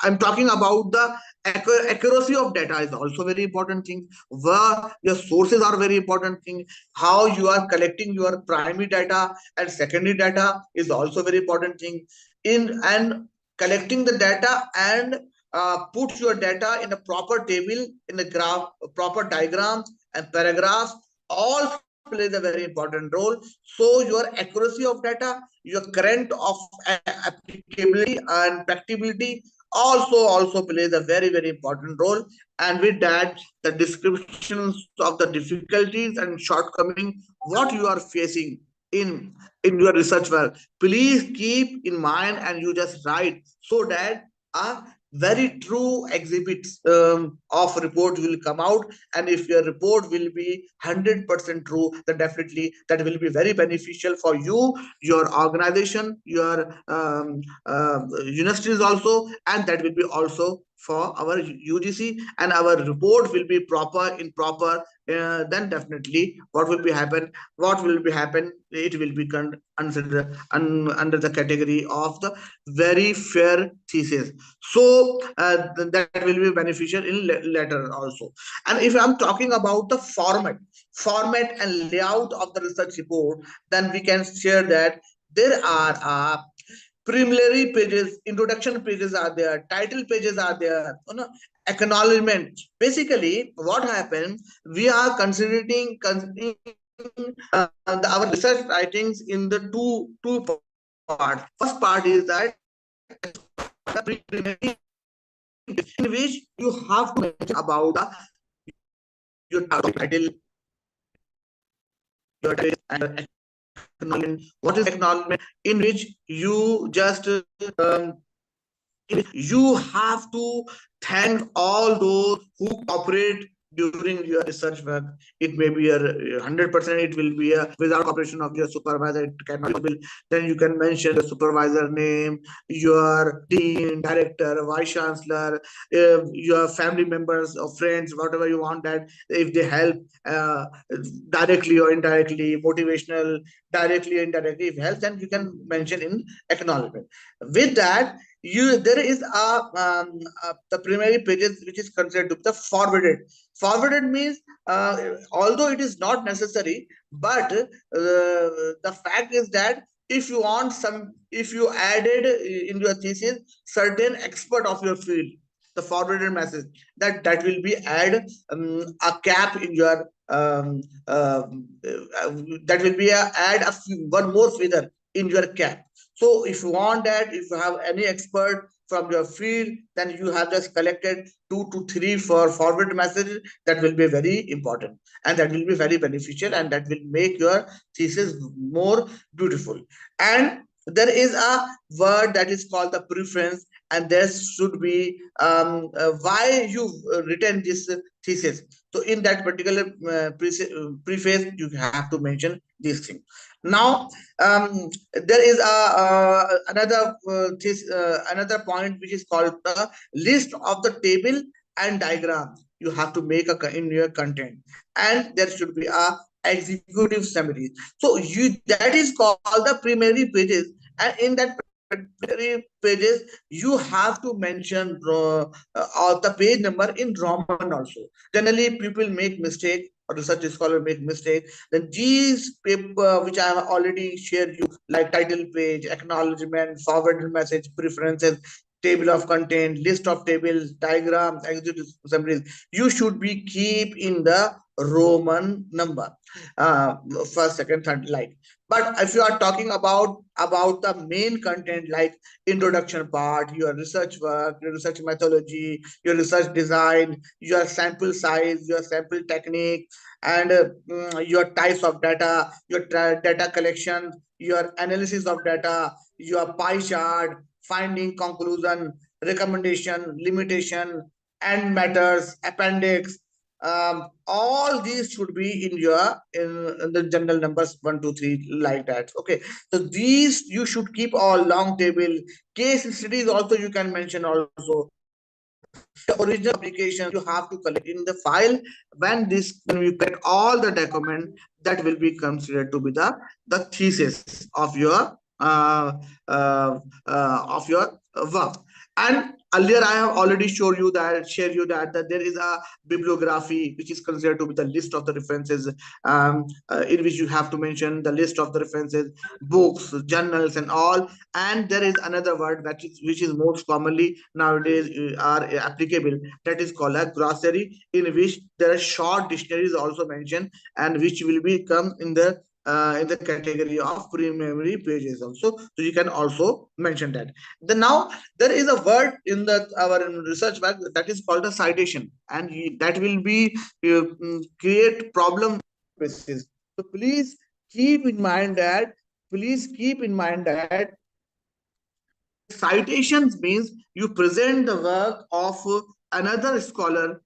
I'm talking about the accuracy of data is also very important thing. Where your sources are very important thing. How you are collecting your primary data and secondary data is also very important thing. And collecting the data and put your data in a proper table, in a graph, proper diagrams and paragraphs, all plays a very important role. So your accuracy of data, your current of applicability and practicability also plays a very important role. And with that, the descriptions of the difficulties and shortcomings what you are facing in your research work, please keep in mind, and you just write, so that a very true exhibits of report will come out. And if your report will be 100% true, then definitely that will be very beneficial for you, your organization, your universities also, and that will be also for our UGC, and our report will be proper. Then definitely what will be happen, it will be considered under the category of the very fair thesis. So that will be beneficial in later also. And if I'm talking about the format and layout of the research report, then we can share that there are preliminary pages, introduction pages are there, title pages are there, acknowledgement. Basically what happened, we are considering our research writings in the two parts. First part is that in which you have to mention about your title, your title, and acknowledgement. What is acknowledgement? In which you just you have to thank all those who cooperate during your research work. It may be a 100%, it will be a without cooperation of your supervisor, it cannot be. Then you can mention the supervisor name, your dean, director, vice chancellor, your family members or friends, whatever you want, that if they help directly or indirectly, motivational, directly or indirectly, if helps, then you can mention in acknowledgement. With that, there is the primary pages which is considered to be the forwarded. Forwarded means although it is not necessary, but the fact is that if you want some, if you added in your thesis certain expert of your field, the forwarded message, that will be add a cap in your that will be add one more feather in your cap. So if you want that, if you have any expert from your field, then you have just collected 2 to 3 for forward messages. That will be very important, and that will be very beneficial, and that will make your thesis more beautiful. And there is a word that is called the preference, and there should be why you written this thesis. So in that particular preface, you have to mention these things. Now there is another point which is called the list of the table and diagram. You have to make in your content, and there should be a executive summary. So that is called the primary pages, and in that primary pages you have to mention the page number in Roman also. Generally people make mistake, or research scholar make mistake. Then these paper which I have already shared you, like title page, acknowledgement, forwarded message, preferences, table of content, list of tables, diagrams, executive summaries, you should be keep in the Roman number, first, second, third, like. But if you are talking about the main content, like introduction part, your research work, your research methodology, your research design, your sample size, your sample technique, and your types of data, your data collection, your analysis of data, your pie chart, finding, conclusion, recommendation, limitation, and matters, appendix, all these should be in your in the general numbers 1 2 3, like that. Okay, so these you should keep all long table. Case studies also you can mention also. The original application you have to collect in the file. When you collect all the document, that will be considered to be the thesis of your work. And earlier I have already showed you that that there is a bibliography which is considered to be the list of the references, in which you have to mention the list of the references, books, journals, and all. And there is another word which is most commonly nowadays are applicable, that is called a glossary, in which there are short dictionaries also mentioned, and which will become in the category of primary pages also. So you can also mention that. Then now there is a word in our research work that is called a citation, and that will be create problem basis. So please keep in mind that citations means you present the work of another scholar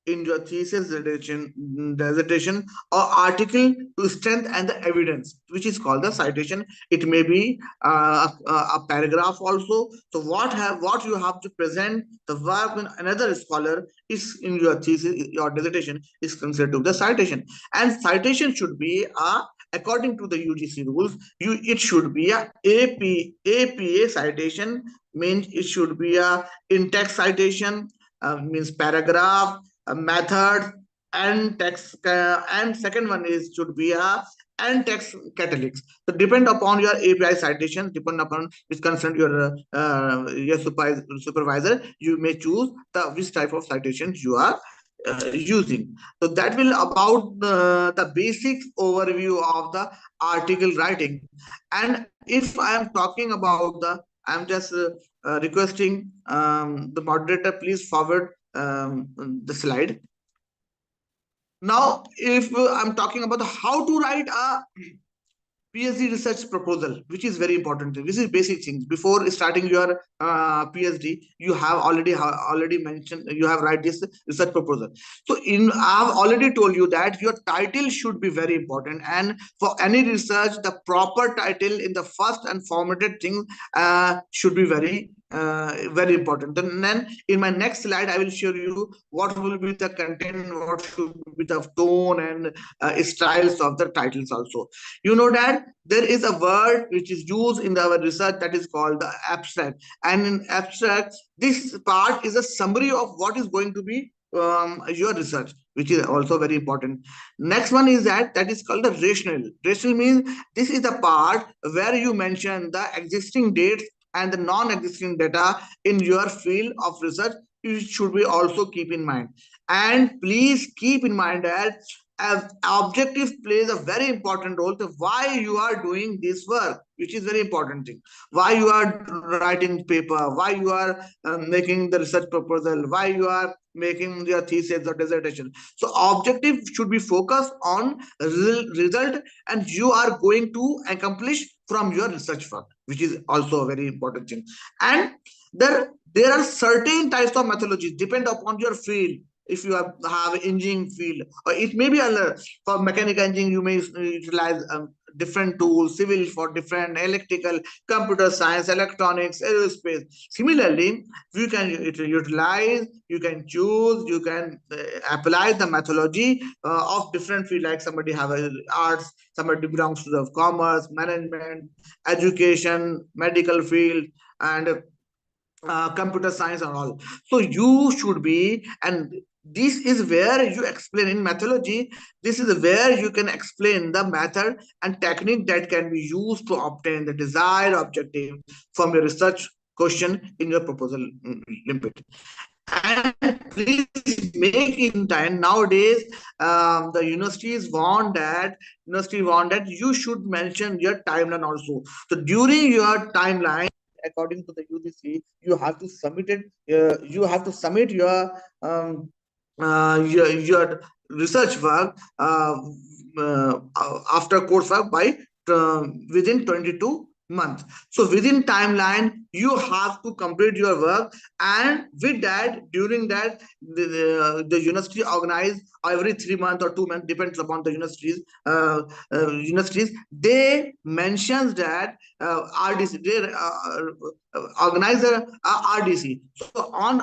in your thesis dissertation or article to strengthen the evidence, which is called the citation. It may be a paragraph also. So what you have to present the work when another scholar is in your thesis, your dissertation is considered to the citation. And citation should be according to the UGC rules, it should be a APA citation, means it should be a in-text citation, means paragraph, method, and text, and second one is should be a and text catalytics. So depend upon your API citation, depend upon which concern your supervisor, you may choose which type of citations you are using. So that will about the basic overview of the article writing. And if I am talking about I'm just requesting the moderator please forward the slide. Now, if I'm talking about how to write a PhD research proposal, which is very important. This is basic things. Before starting your PhD, you have already mentioned you have write this research proposal. So I've already told you that your title should be very important, and for any research, the proper title in the first and formatted thing should be very important. Then in my next slide, I will show you what will be the content, what should be the tone and styles of the titles also. You know that there is a word which is used in our research that is called the abstract, and in abstract this part is a summary of what is going to be your research, which is also very important. Next one is that is called the rational means this is the part where you mention the existing dates and the non-existing data in your field of research. You should be also keep in mind, and please keep in mind that objective plays a very important role to why you are doing this work, which is very important thing. Why you are writing paper, why you are making the research proposal, why you are making your thesis or dissertation. So objective should be focused on result and you are going to accomplish from your research work, which is also a very important thing. And there are certain types of methodologies depend upon your field. If you have engineering field, or it may be for mechanical engineering, you may utilize different tools, civil for different, electrical, computer science, electronics, aerospace. Similarly, you can utilize, you can choose, you can apply the methodology of different field, like somebody have arts, somebody belongs to the commerce, management, education, medical field, and computer science and all. So you should be, and this is where you explain in methodology, this is where you can explain the method and technique that can be used to obtain the desired objective from your research question in your proposal limit. And please make in time. Nowadays the university want that you should mention your timeline also. So during your timeline, according to the UGC, you have to submit it. You have to submit your research work after coursework by within 22 months. So within timeline, you have to complete your work, and with that, during that, the university organize every 3 months or 2 months, depends upon the universities. They mentions that RDC, they organize a RDC. So on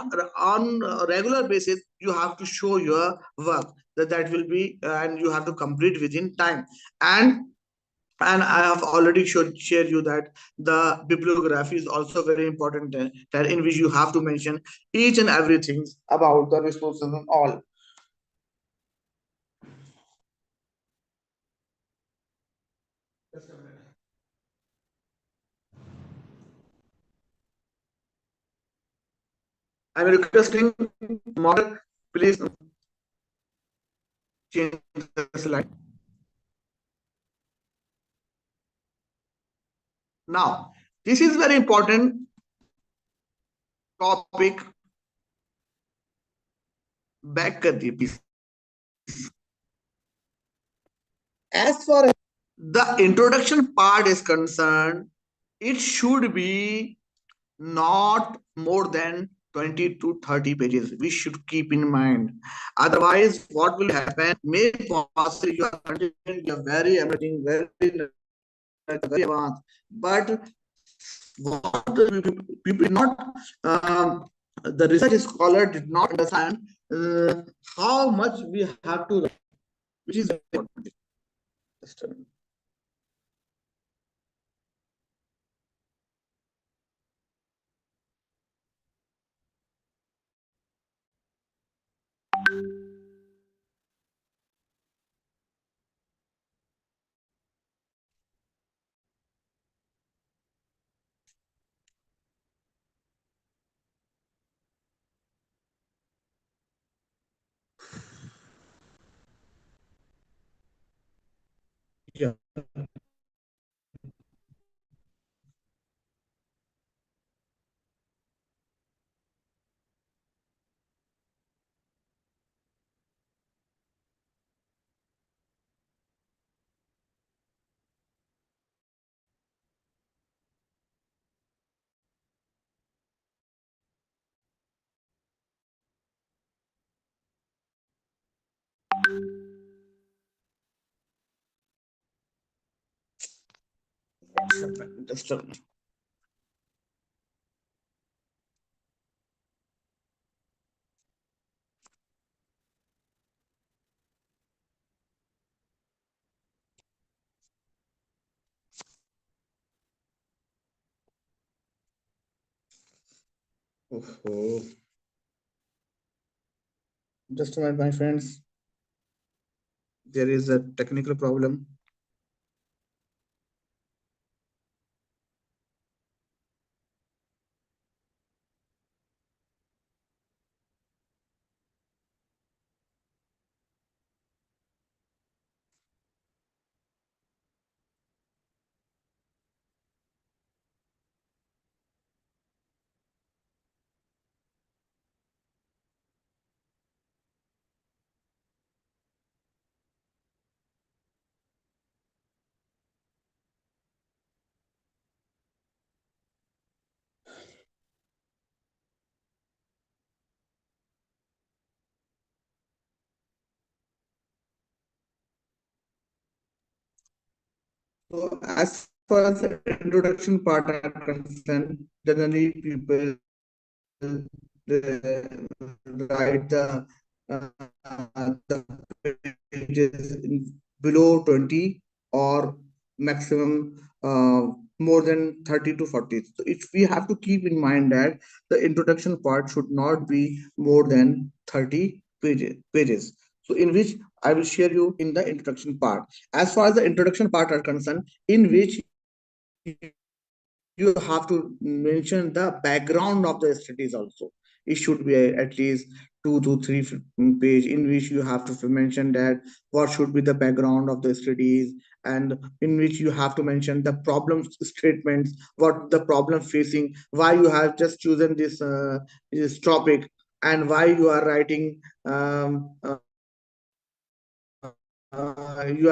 a regular basis, you have to show your work that will be, and you have to complete within time. And I have already share you that the bibliography is also very important, that in which you have to mention each and everything about the resources and all. I'm requesting moderator, please change the slide. Now, this is very important topic. Back कर दिए please. As far as the introduction part is concerned, it should be not more than 20 to 30 pages. We should keep in mind. Otherwise, what will happen? May possibly you are very emerging, very advanced, but what people not the research scholar did not understand how much we have to, which is very important. Yeah. Just a minute. Oh, just a minute, my friends. There is a technical problem. So as far as the introduction part are concerned, generally people write the pages below 20 or maximum more than 30 to 40. So if we have to keep in mind that the introduction part should not be more than 30 pages. So in which I will share you in the introduction part. As far as the introduction part are concerned, in which you have to mention the background of the studies also. It should be at least 2 to 3 page in which you have to mention that what should be the background of the studies, and in which you have to mention the problem statements, what the problem facing, why you have just chosen this topic, and why you are writing you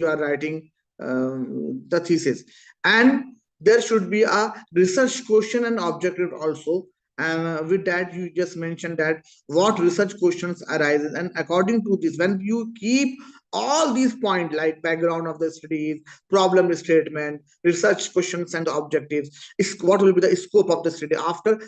are writing the thesis. And there should be a research question and objective also, and with that you just mentioned that what research questions arises, and according to this, when you keep all these points like background of the studies, problem statement, research questions and objectives, is what will be the scope of the study after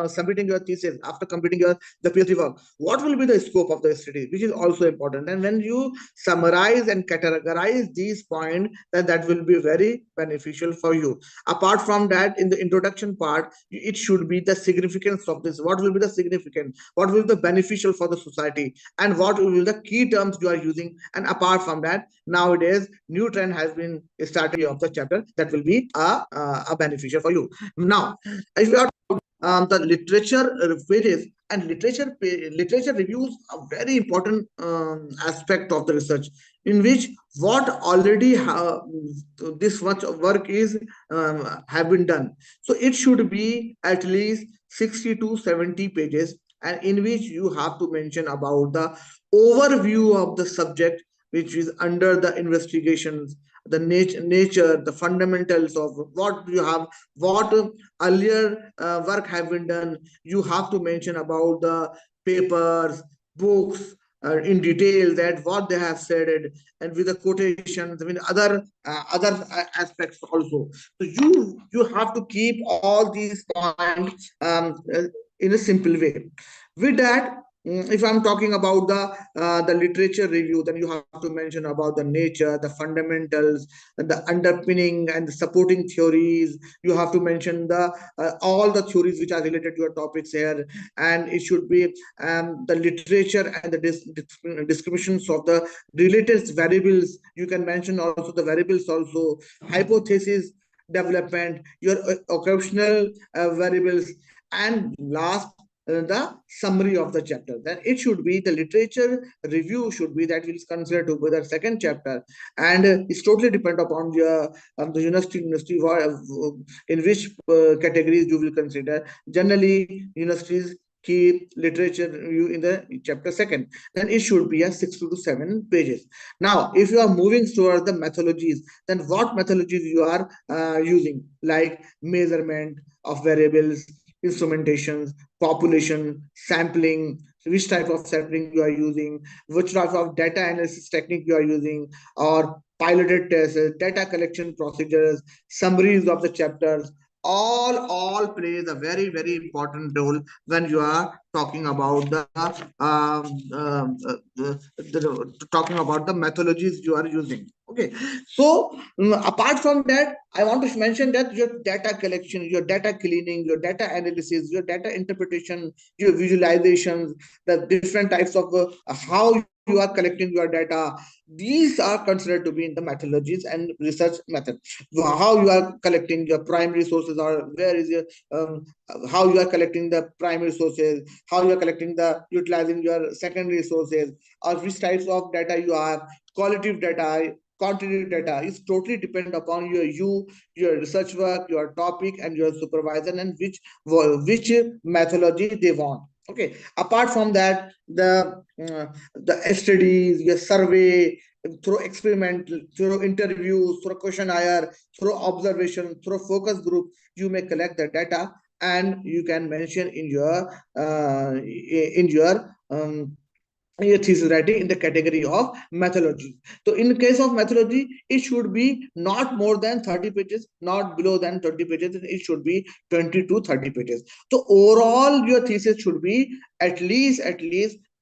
submitting your thesis, after completing your the PhD work, what will be the scope of the study, which is also important. And when you summarize and categorize these points, then that will be very beneficial for you. Apart from that, in the introduction part, it should be the significance of this, what will be the significance, what will be the beneficial for the society, and what will be the key terms you are using. And apart from that, nowadays new trend has been started of the chapter that will be a beneficial for you. Now if you are the literature pages, and literature reviews a very important aspect of the research, in which what already this much work is have been done. So it should be at least 60 to 70 pages, and in which you have to mention about the overview of the subject which is under the investigations, the nature, the fundamentals of what you have, what earlier work have been done. You have to mention about the papers, books, in detail, that what they have said, and with the quotations, with other aspects also. So you have to keep all these points in a simple way. With that, if I'm talking about the literature review, then you have to mention about the nature, the fundamentals, the underpinning and the supporting theories. You have to mention the all the theories which are related to your topics here, and it should be the literature and the descriptions of the related variables. You can mention also the variables also, hypothesis development, your occupational variables, and last the summary of the chapter. Then it should be the literature review should be that will consider to be the second chapter, and it's totally depend upon your the university in which categories you will consider. Generally universities keep literature review in the chapter second, then it should be a 6 to 7 pages. Now if you are moving towards the methodologies, then what methodologies you are using, like measurement of variables, instrumentations, population, sampling, which type of sampling you are using, which type of data analysis technique you are using, or piloted tests, data collection procedures, summaries of the chapters, all plays a very important role when you are talking about the talking about the methodologies you are using. Okay, so apart from that, I want to mention that your data collection, your data cleaning, your data analysis, your data interpretation, your visualizations, the different types of how you are collecting your data, these are considered to be in the methodologies and research method. How you are collecting your primary sources, or where is your how you are collecting the primary sources, how you are collecting the utilizing your secondary sources, or which types of data you are, qualitative data, quantitative data, is totally depend upon your research work, your topic, and your supervisor, and which methodology they want. Okay, apart from that, the studies, your survey, through experiment, through interviews, through questionnaire, through observation, through focus group, you may collect the data, and you can mention in your thesis writing in the category of methodology. So in case of methodology, it should be not more than 30 pages, not below than 20 pages. It should be 20 to 30 pages. So overall, your thesis should be at least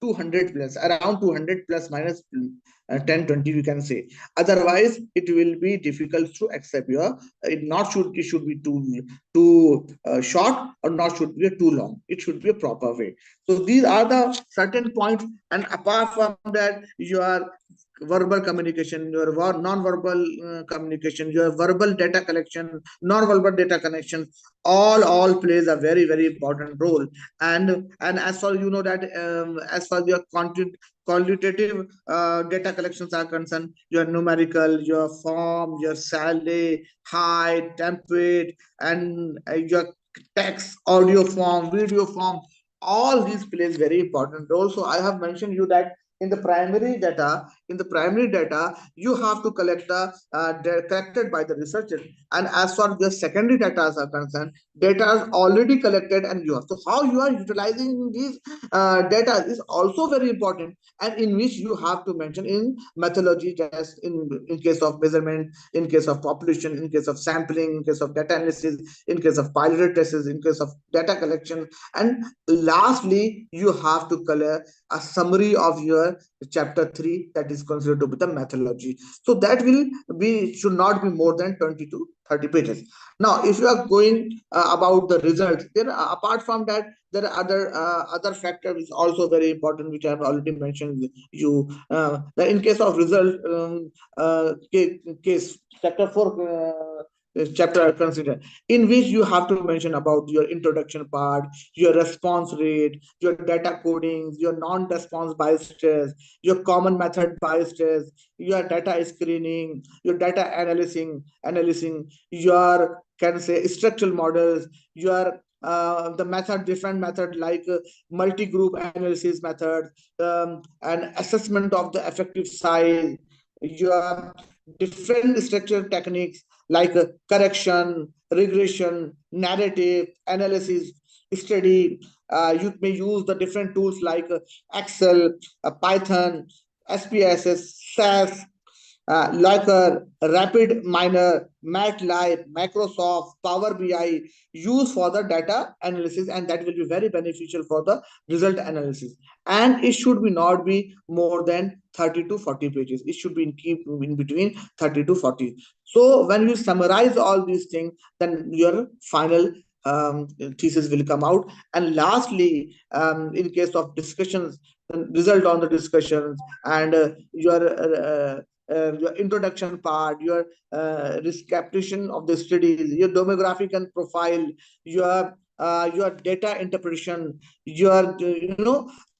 200 plus, around 200 plus minus 10 20, we can say. Otherwise it will be difficult to accept your it should be too short, or not should be too long. It should be a proper way. So these are the certain points. And apart from that, your verbal communication, your non-verbal communication, your verbal data collection, non-verbal data connection, all plays a very important role. And as far you know that as far your content qualitative data collections are concerned, your numerical, your form, your salary, height, template, and your text, audio form, video form, all these plays very important role. So I have mentioned you that in the primary data, you have to collect the collected by the researcher. And as far as the secondary data are concerned, data is already collected, and you have to how you are utilizing these data is also very important, and in which you have to mention in methodology test, in case of measurement, in case of population, in case of sampling, in case of data analysis, in case of piloted tests, in case of data collection. And lastly, you have to color a summary of your chapter 3, that is considered to be the methodology. So that will be should not be more than 20 to 30 pages. Now if you are going about the results, then apart from that, there are other factors also very important, which I have already mentioned you. In case of result case, chapter 4 chapter consider, in which you have to mention about your introduction part, your response rate, your data codings, your non-response bias test, your common method bias test, your data screening, your data analyzing, your can say structural models, your the method, different method like multi-group analysis method, and assessment of the effective size, your different structural techniques like correction, regression, narrative, analysis, study. You may use the different tools like Excel, Python, SPSS, SAS, Locker, Rapid Miner, MATLAB, Microsoft, Power BI, use for the data analysis, and that will be very beneficial for the result analysis. And it should be not be more than 30 to 40 pages. It should be in between 30 to 40. So when you summarize all these things, then your final thesis will come out. And lastly, in case of discussions, result on the discussions, and your introduction part, your recapitulation of the studies, your demographic and profile, your data interpretation, your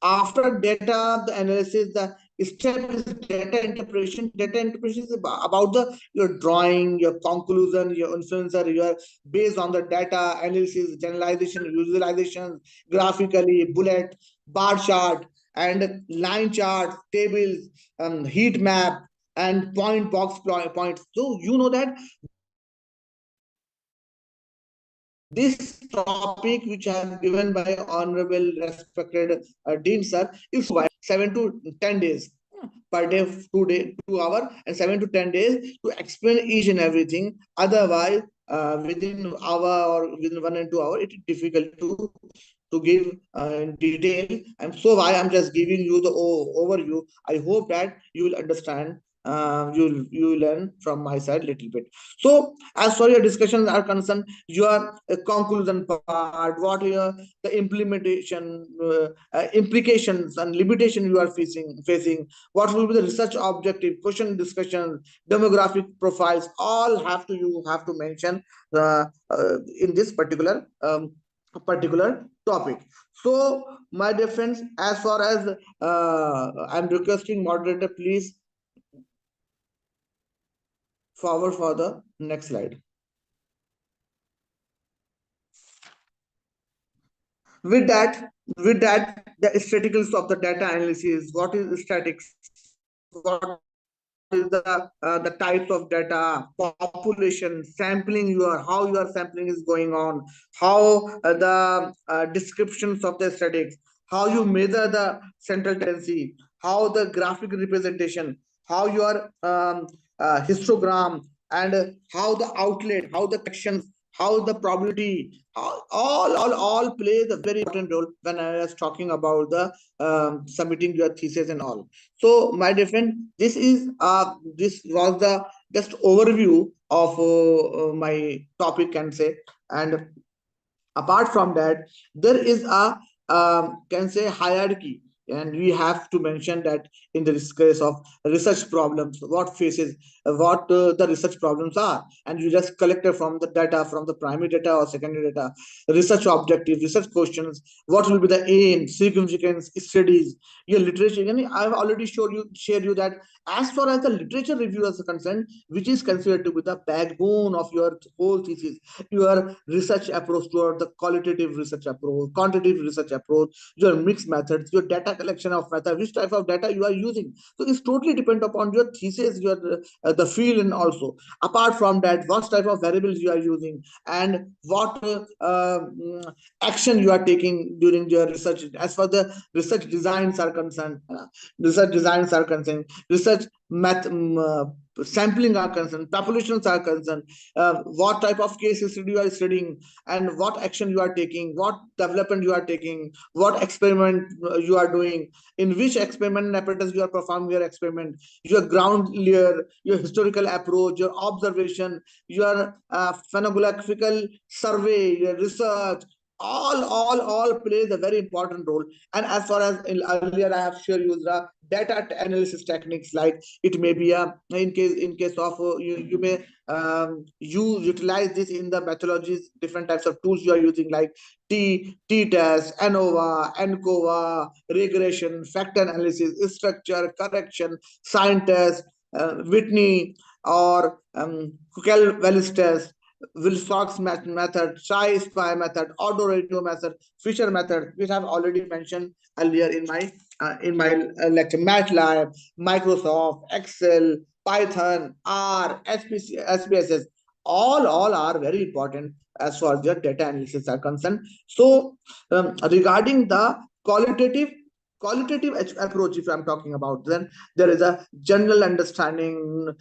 after data the analysis, the step is data interpretation. Data interpretation is about the your drawing, your conclusion, your influencer, your based on the data analysis, generalization, visualization, graphically, bullet, bar chart, and line chart, tables, heat map, and box points. So you know that this topic, which I have given by honorable respected Dean sir, is by 7 to 10 days. per day, 2 hours, and 7 to 10 days to explain each and everything. Otherwise, within hour or within 1 and 2 hours, it is difficult to give detail. And so why I'm just giving you the overview. I hope that you will understand. You learn from my side a little bit. So as far your discussions are concerned, your conclusion part, what are the implementation implications and limitation you are facing, what will be the research objective, question discussion, demographic profiles, all you have to mention in this particular topic. So my dear friends, as far as I'm requesting moderator, please forward for the next slide. With that, the staticals of the data analysis. What is statics? What is the types of data, population, sampling, how your sampling is going on, how the descriptions of the statics, how you measure the central tendency, how the graphic representation, how your histogram, and how the outlet, how the corrections, how the probability, all plays a very important role when I was talking about the submitting your thesis and all. So my dear friend, this was the just overview of my topic, can say. And apart from that, there is a can say hierarchy, and we have to mention that in the case of research problems, what faces what the research problems are, and you just collected from the data, from the primary data or secondary data, research objectives, research questions, what will be the aim, significance, studies, your literature. And I've already shared you that as far as the literature review is concerned, which is considered to be the backbone of your whole thesis, your research approach toward the qualitative research approach, quantitative research approach, your mixed methods, your data collection of method, which type of data you are using. So it's totally depend upon your thesis, your the field, and also apart from that, what type of variables you are using, and what action you are taking during your research. As for the research designs are concerned, research sampling are concerned, populations are concerned, what type of cases you are studying, and what action you are taking, what development you are taking, what experiment you are doing, in which experiment apparatus you are performing your experiment, your ground layer, your historical approach, your observation, your phenographical survey, your research, all plays a very important role. And as far as earlier I have shared you the data analysis techniques, like it may be a in case of you may you utilize this in the methodologies, different types of tools you are using, like t-test, ANOVA, ANCOVA, regression, factor analysis, structure correction, sign test, Whitney, or Kukel-Wallis test, Wilcox method, Chi-Spy method, auto radio method, Fisher method, which I've already mentioned earlier in my lecture. MATLAB, Microsoft, Excel, Python, R, SPSS, all are very important as far as your data analysis are concerned. So regarding the qualitative approach, if I'm talking about, then there is a general understanding,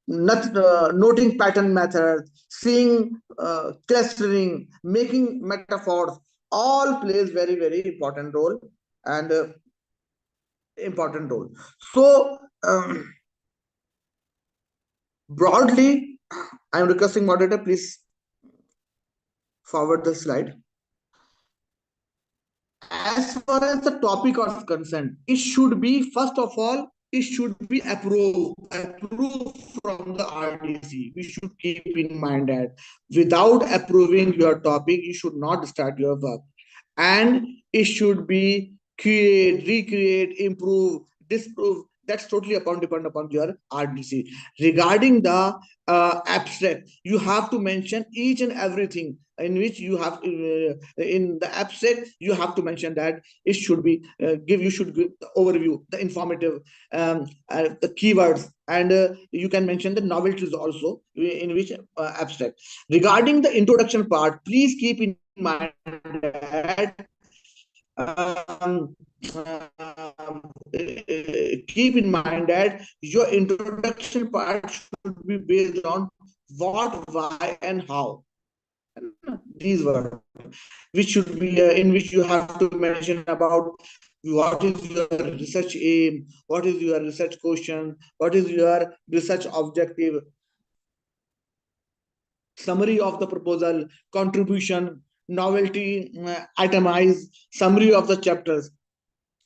noting pattern methods, seeing clustering, making metaphors, all plays very important role, and so broadly, I'm requesting moderator, please forward the slide. As far as the topic is concerned, it should be, first of all, it should be approved from the RDC. We should keep in mind that without approving your topic, you should not start your work. And it should be create, recreate, improve, disprove. That's totally depend upon your RDC. Regarding the abstract, you have to mention each and everything in which you have in the abstract. You have to mention that it should be you should give the overview, the informative, the keywords, and you can mention the novelties also in which abstract. Regarding the introduction part, please keep in mind that um, keep in mind that your introduction part should be based on what, why, and how. These words, which should be in which you have to mention about what is your research aim, what is your research question, what is your research objective, summary of the proposal, contribution, novelty, itemize, summary of the chapters.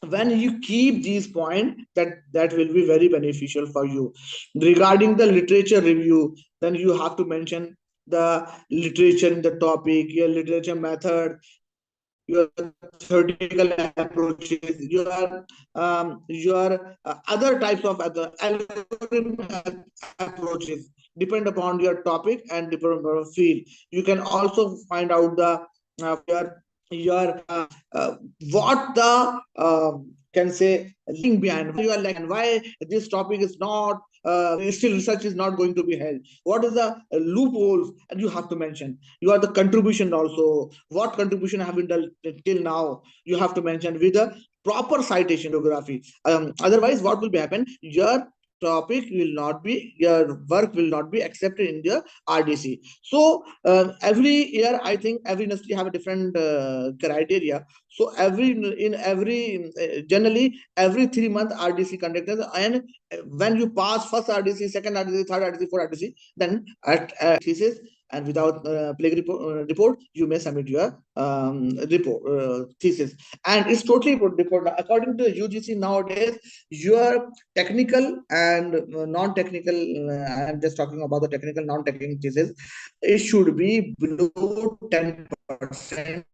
When you keep these points, that will be very beneficial for you. Regarding the literature review, then you have to mention the literature in the topic, your literature method, your theoretical approaches, your other types of other algorithm approaches depend upon your topic and depend upon your field. You can also find out the your what the can say link behind you are like and why this topic is not still research is not going to be held. What is the loopholes, and you have to mention. You are the contribution also. What contribution have been done till now? You have to mention with a proper citation bibliography. Otherwise, what will be happen? Your topic will not be, your work will not be accepted in the RDC. So every year, I think every university have a different criteria. So generally every 3 month RDC conducted, and when you pass first RDC, second RDC, third RDC, fourth RDC, then at thesis and without plague report, you may submit your report thesis, and it's totally report according to the UGC nowadays. Your technical and non-technical, I'm just talking about the technical non-technical thesis, it should be below 10%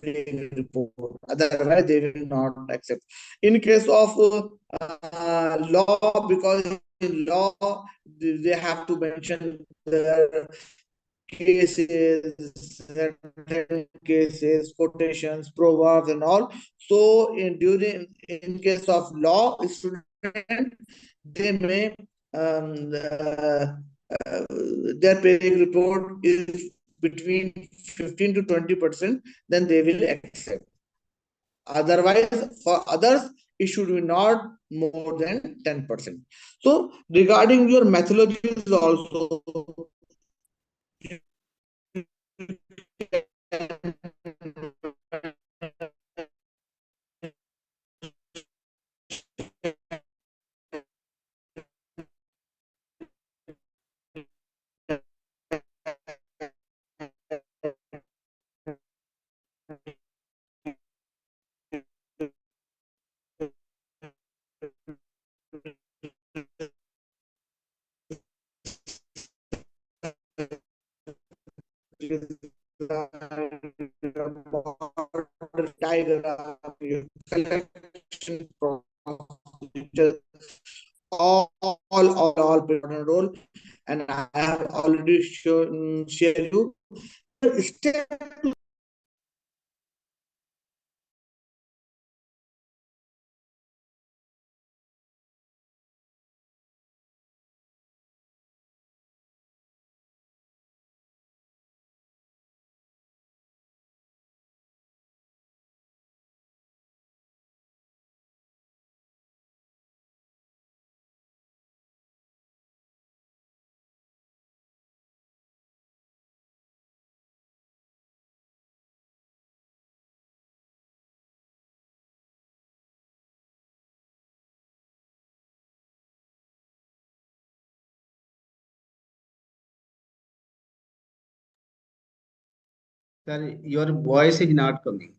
report, otherwise they will not accept. In case of law, because in law they have to mention their cases, certain cases, quotations, proverbs, and all. So in case of law student, they may their pay report is between 15 to 20%, then they will accept. Otherwise, for others, it should be not more than 10%. So regarding your methodologies also, diagram, your collection procedure, all play important role, and I have already shown share you step. Sir, your voice is not coming.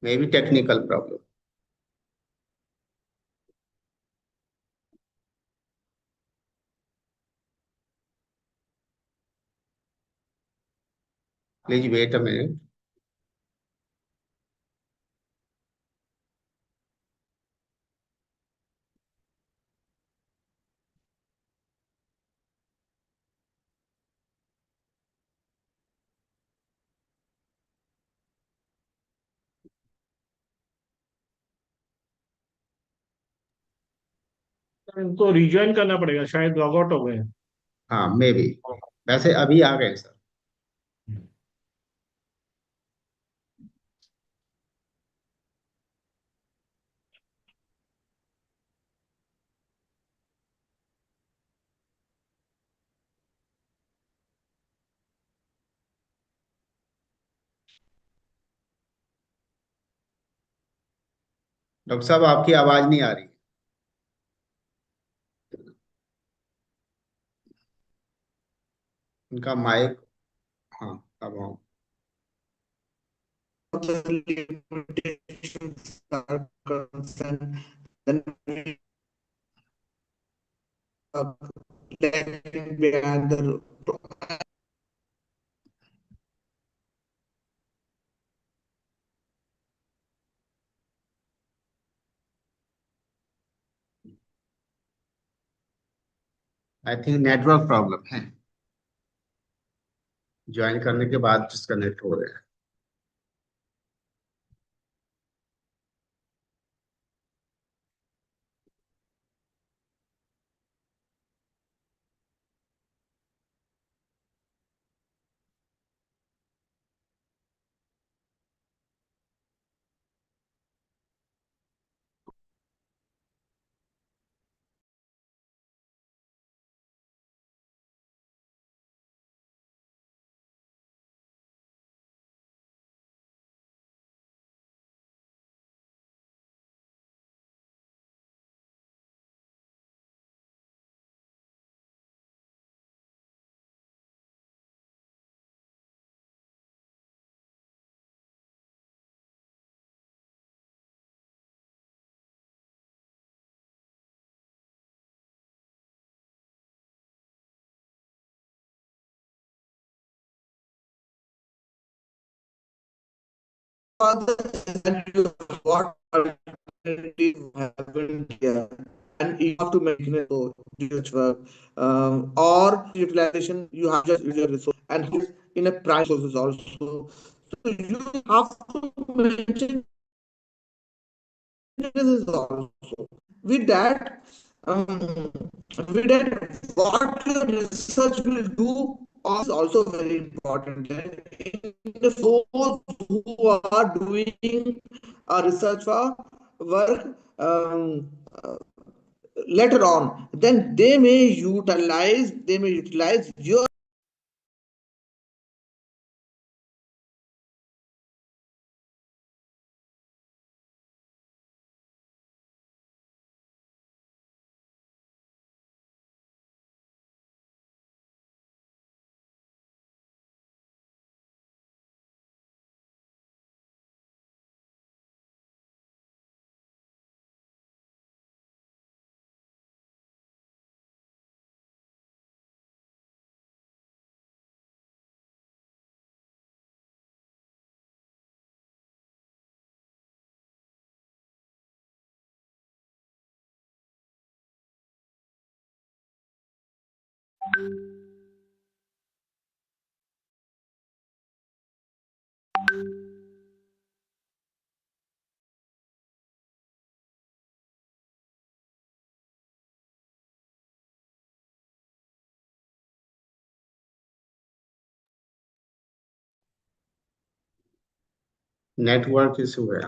Maybe technical problem. Please wait a minute. इनको rejoin करना पड़ेगा, शायद log out हो गए। हाँ, may be. वैसे अभी आ गए सर। डॉक्टर साहब आपकी आवाज नहीं आ रही। उनका माइक, हाँ अब हाँ। limitations are concerned, then we lagging behind the I think network problem है, ज्वाइन करने के बाद डिस्कनेक्ट हो रहे हैं। what alternative happened here, and you have to make it research work, or utilization. You have just use your resource and in a prime sources also. So you have to mention this also. With that, with that, what your research will do is also very important. In those who are doing a research work later on, then they may utilize your network issue है।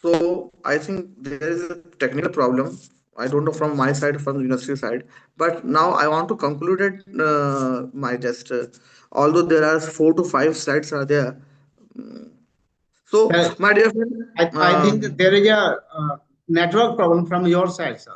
So I think there is a technical problem. I don't know from my side, from the university side, but now I want to conclude it, my test. Although there are 4 to 5 slides are there. So Sir, my dear friend, I think that there is a network problem from your side, sir.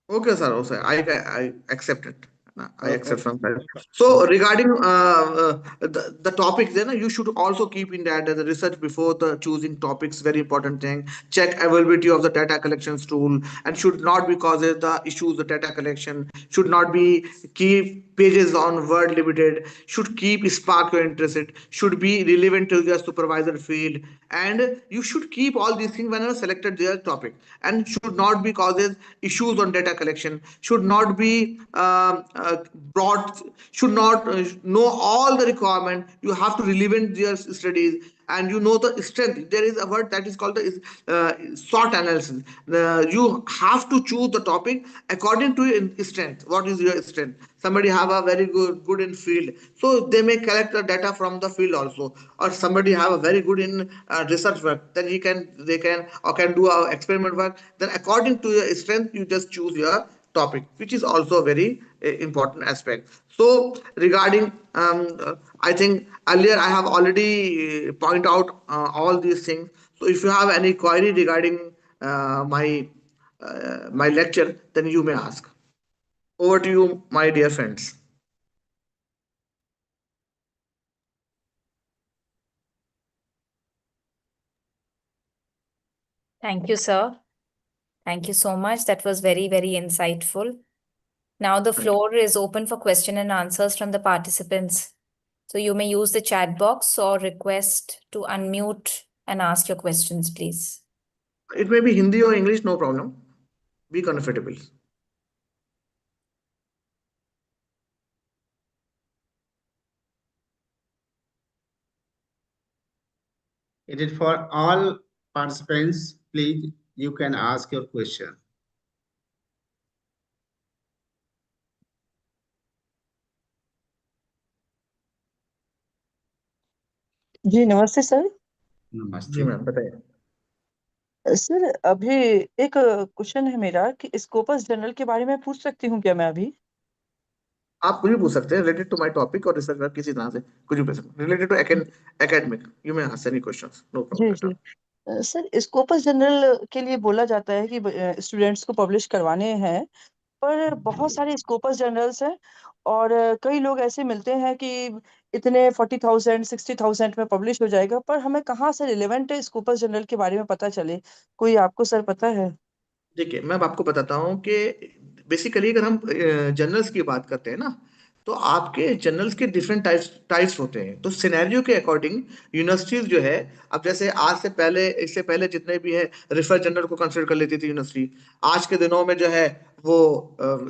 okay, sir. Okay, I accept it. I accept Okay. from that. So regarding the topic, then you should also keep in that the research before the choosing topics. Very important thing. Check availability of the data collections tool, and should not be causes the issues. The data collection should not be keep pages on word limited. Should keep spark your interest. Should be relevant to your supervisor field, and you should keep all these things whenever selected their topic, and should not be causes issues on data collection. Should not be broad. Should not know all the requirement. You have to relevant their studies, and you know the strength. There is a word that is called the SWOT analysis. You have to choose the topic according to your strength. What is your strength? Somebody have a very good in field, so they may collect the data from the field also. Or somebody have a very good in research work, then they can or can do experiment work. Then according to your strength, you just choose your topic, which is also a very important aspect. So regarding I think earlier I have already point out all these things. So if you have any query regarding my lecture, then you may ask. Over to you, my dear friends. Thank you, sir. Thank you so much. That was very, very insightful. Now the floor is open for question and answers from the participants. So you may use the chat box or request to unmute and ask your questions, please. It may be Hindi or English, no problem. Be comfortable. It is for all participants. Please, you can ask your question. जी नमस्ते sir. जी नमस्ते। Ma'am बताइए। Sir अभी एक question है मेरा कि Scopus journal के बारे में पूछ सकती हूँ क्या मैं अभी? आप कुछ भी पूछ सकते हैं रिलेटेड टू माय टॉपिक और रिसर्च वर्क, किसी तरह से कुछ भी पूछ सकते हैं related to academic. You may ask any questions, no जी प्रॉब्लम एट जी। ऑल। सर स्कोपस जनरल के लिए बोला जाता है कि स्टूडेंट्स को पब्लिश करवाने हैं, पर बहुत सारे स्कोपस जनरल्स हैं और कई लोग ऐसे मिलते हैं कि इतने 40,000 60,000 में पब्लिश हो जाएगा, पर हमें कहाँ से रिलेवेंट स्कोपस जनरल के बारे में पता चले? कोई आपको सर पता है? देखिए मैं अब आपको बताता हूँ कि बेसिकली अगर हम जर्नल्स की बात करते हैं ना, तो आपके जर्नल्स के डिफरेंट टाइप्स होते हैं। तो सिनेरियो के अकॉर्डिंग यूनिवर्सिटीज जो है, अब जैसे आज से पहले, इससे पहले जितने भी है रिसर्च जर्नल को कंसिडर कर लेती थी यूनिवर्सिटी, आज के दिनों में जो है वो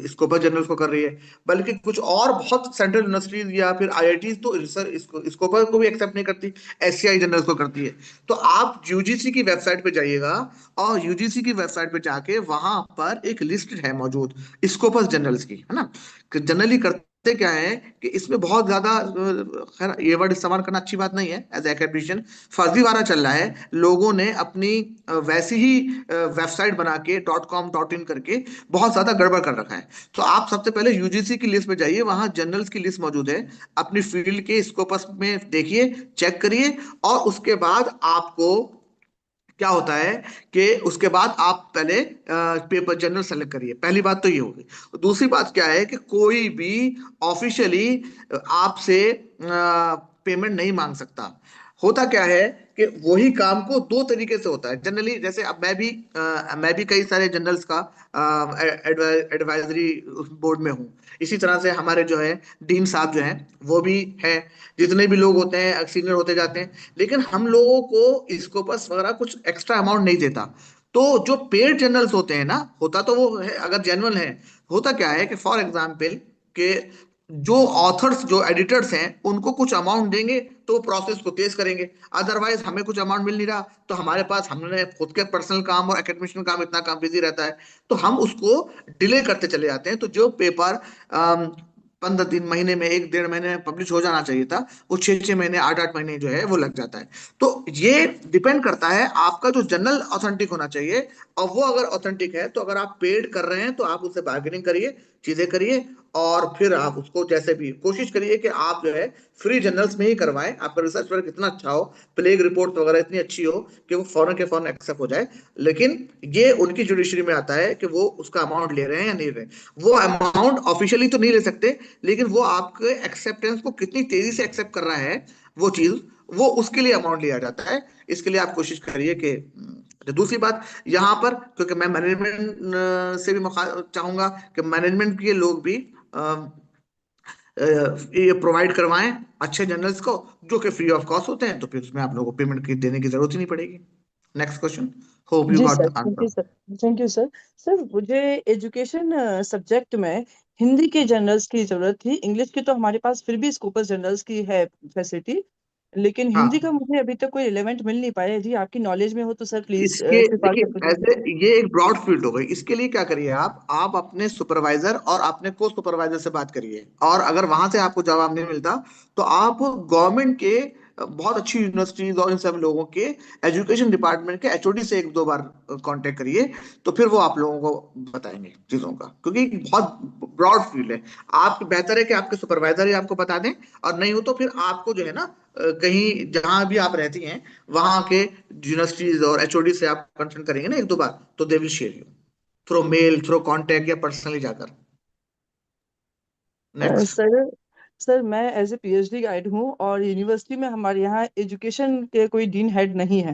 स्कोपस जर्नल्स को कर रही है। बल्कि कुछ और बहुत सेंट्रल यूनिवर्सिटीज या फिर आईआईटीज तो स्कोपस को भी एक्सेप्ट नहीं करती, एससीआई जर्नल्स को करती है। तो आप यूजीसी की वेबसाइट पे जाइएगा और यूजीसी की वेबसाइट पे जाके वहां पर एक लिस्ट है मौजूद स्कोपस जर्नल्स की, है ना। जनरली करते क्या है कि इसमें बहुत ज्यादा खैर ये वर्ड इस्तेमाल करना अच्छी बात नहीं है एज एकेडमिशियन, फर्जीवाड़ा चल रहा है। लोगों ने अपनी वैसी ही वेबसाइट बना के .com.in करके बहुत ज्यादा गड़बड़ कर रखा है। तो आप सबसे पहले यूजीसी की लिस्ट पे जाइए, वहां जर्नल्स की लिस्ट मौजूद है, अपनी फील्ड के स्कोपस में देखिए, चेक करिए, और उसके बाद आपको क्या होता है कि उसके बाद आप पहले पेपर जर्नल सेलेक्ट करिए। पहली बात तो ये होगी। दूसरी बात क्या है कि कोई भी ऑफिशियली आपसे पेमेंट नहीं मांग सकता। होता क्या है कि वही काम को दो तरीके से होता है जनरली। जैसे अब मैं भी कई सारे जर्नल्स का एडवाइजरी बोर्ड में हूँ। इसी तरह से हमारे जो है डीन साहब जो हैं वो भी हैं। जितने भी लोग होते हैं सीनियर होते जाते हैं, लेकिन हम लोगों को स्कोपस वगैरह कुछ एक्स्ट्रा अमाउंट नहीं देता। तो जो पेड जर्नल्स होते हैं ना, होता तो वो है अगर जेन्युइन है। होता क्या है कि फॉर एग्जाम्पल के जो ऑथर्स जो एडिटर्स हैं उनको कुछ अमाउंट देंगे तो प्रोसेस को तेज करेंगे। अदरवाइज हमें कुछ अमाउंट मिल नहीं रहा, तो हमारे पास हमने खुद के पर्सनल काम और एकेडमिशियन काम इतना काम बिजी रहता है, तो हम उसको डिले करते चले जाते हैं। तो जो पेपर 15 दिन महीने में 1-1.5 महीने में पब्लिश हो जाना चाहिए था, वो 6-6 महीने 8-8 महीने जो है वो लग जाता है। तो ये डिपेंड करता है आपका जो जर्नल ऑथेंटिक होना चाहिए। और वो अगर ऑथेंटिक है तो अगर आप पेड कर रहे हैं तो आप उससे बार्गेनिंग करिए, चीजें करिए, और फिर आप उसको जैसे भी कोशिश करिए कि आप जो है फ्री जर्नल्स में ही करवाएं। आपका रिसर्च वर्क इतना अच्छा हो, प्लेग रिपोर्ट वगैरह इतनी अच्छी हो कि वो फौरन के फौरन एक्सेप्ट हो जाए। लेकिन ये उनकी जुडिशरी में आता है कि वो उसका अमाउंट ले रहे हैं या नहीं ले रहे हैं। वो अमाउंट ऑफिशियली तो नहीं ले सकते, लेकिन वो आपके एक्सेप्टेंस को कितनी तेजी से एक्सेप्ट कर रहा है वो चीज, वो उसके लिए अमाउंट लिया जाता है। इसके लिए आप कोशिश करिए कि दूसरी बात यहाँ पर, क्योंकि मैं मैनेजमेंट से भी चाहूंगा कि मैनेजमेंट के लोग भी ये प्रोवाइड करवाएं अच्छे जर्नल्स को जो कि फ्री ऑफ कॉस्ट होते हैं। तो फिर उसमें आप लोगों को पेमेंट की देने की जरूरत ही नहीं पड़ेगी। नेक्स्ट क्वेश्चन, होप यू जी got sir, the thank you answer. Sir. Thank you sir. Sir मुझे एजुकेशन सब्जेक्ट में हिंदी के जर्नल्स की जरूरत थी। इंग्लिश की तो हमारे पास फिर भी स्कोपस जर्नल्स की है फैसिलिटी, लेकिन हाँ, हिंदी का मुझे अभी तक कोई रिलेवेंट मिल नहीं पाया। यदि आपकी नॉलेज में हो तो सर प्लीज इसके शिवपाल देखिए, सर कुछ ऐसे बताइए। ये एक ब्रॉड फील्ड हो गई। इसके लिए क्या करिए, आप अपने सुपरवाइजर और अपने को सुपरवाइजर से बात करिए, और अगर वहां से आपको जवाब नहीं मिलता तो आप गवर्नमेंट के बहुत अच्छी यूनिवर्सिटीज और इन सब लोगों के एजुकेशन डिपार्टमेंट के एचओडी से एक दो बार कांटेक्ट करिए, तो फिर वो आप लोगों को बताएंगे चीजों का, क्योंकि बहुत ब्रॉड फील्ड है। आप बेहतर है कि आपके सुपरवाइजर ही आपको बता दें, और नहीं हो तो फिर आपको जो है ना कहीं जहां भी आप रहती हैं वहां के यूनिवर्सिटीज और एचओडी से आप कंसल्ट करेंगे ना एक दो बार, तो they will share you through mail, through contact, या पर्सनली जाकर। नेक्स्ट। सर सर मैं एज ए पीएचडी गाइड हूँ, और यूनिवर्सिटी में हमारे यहाँ एजुकेशन के कोई डीन हेड नहीं है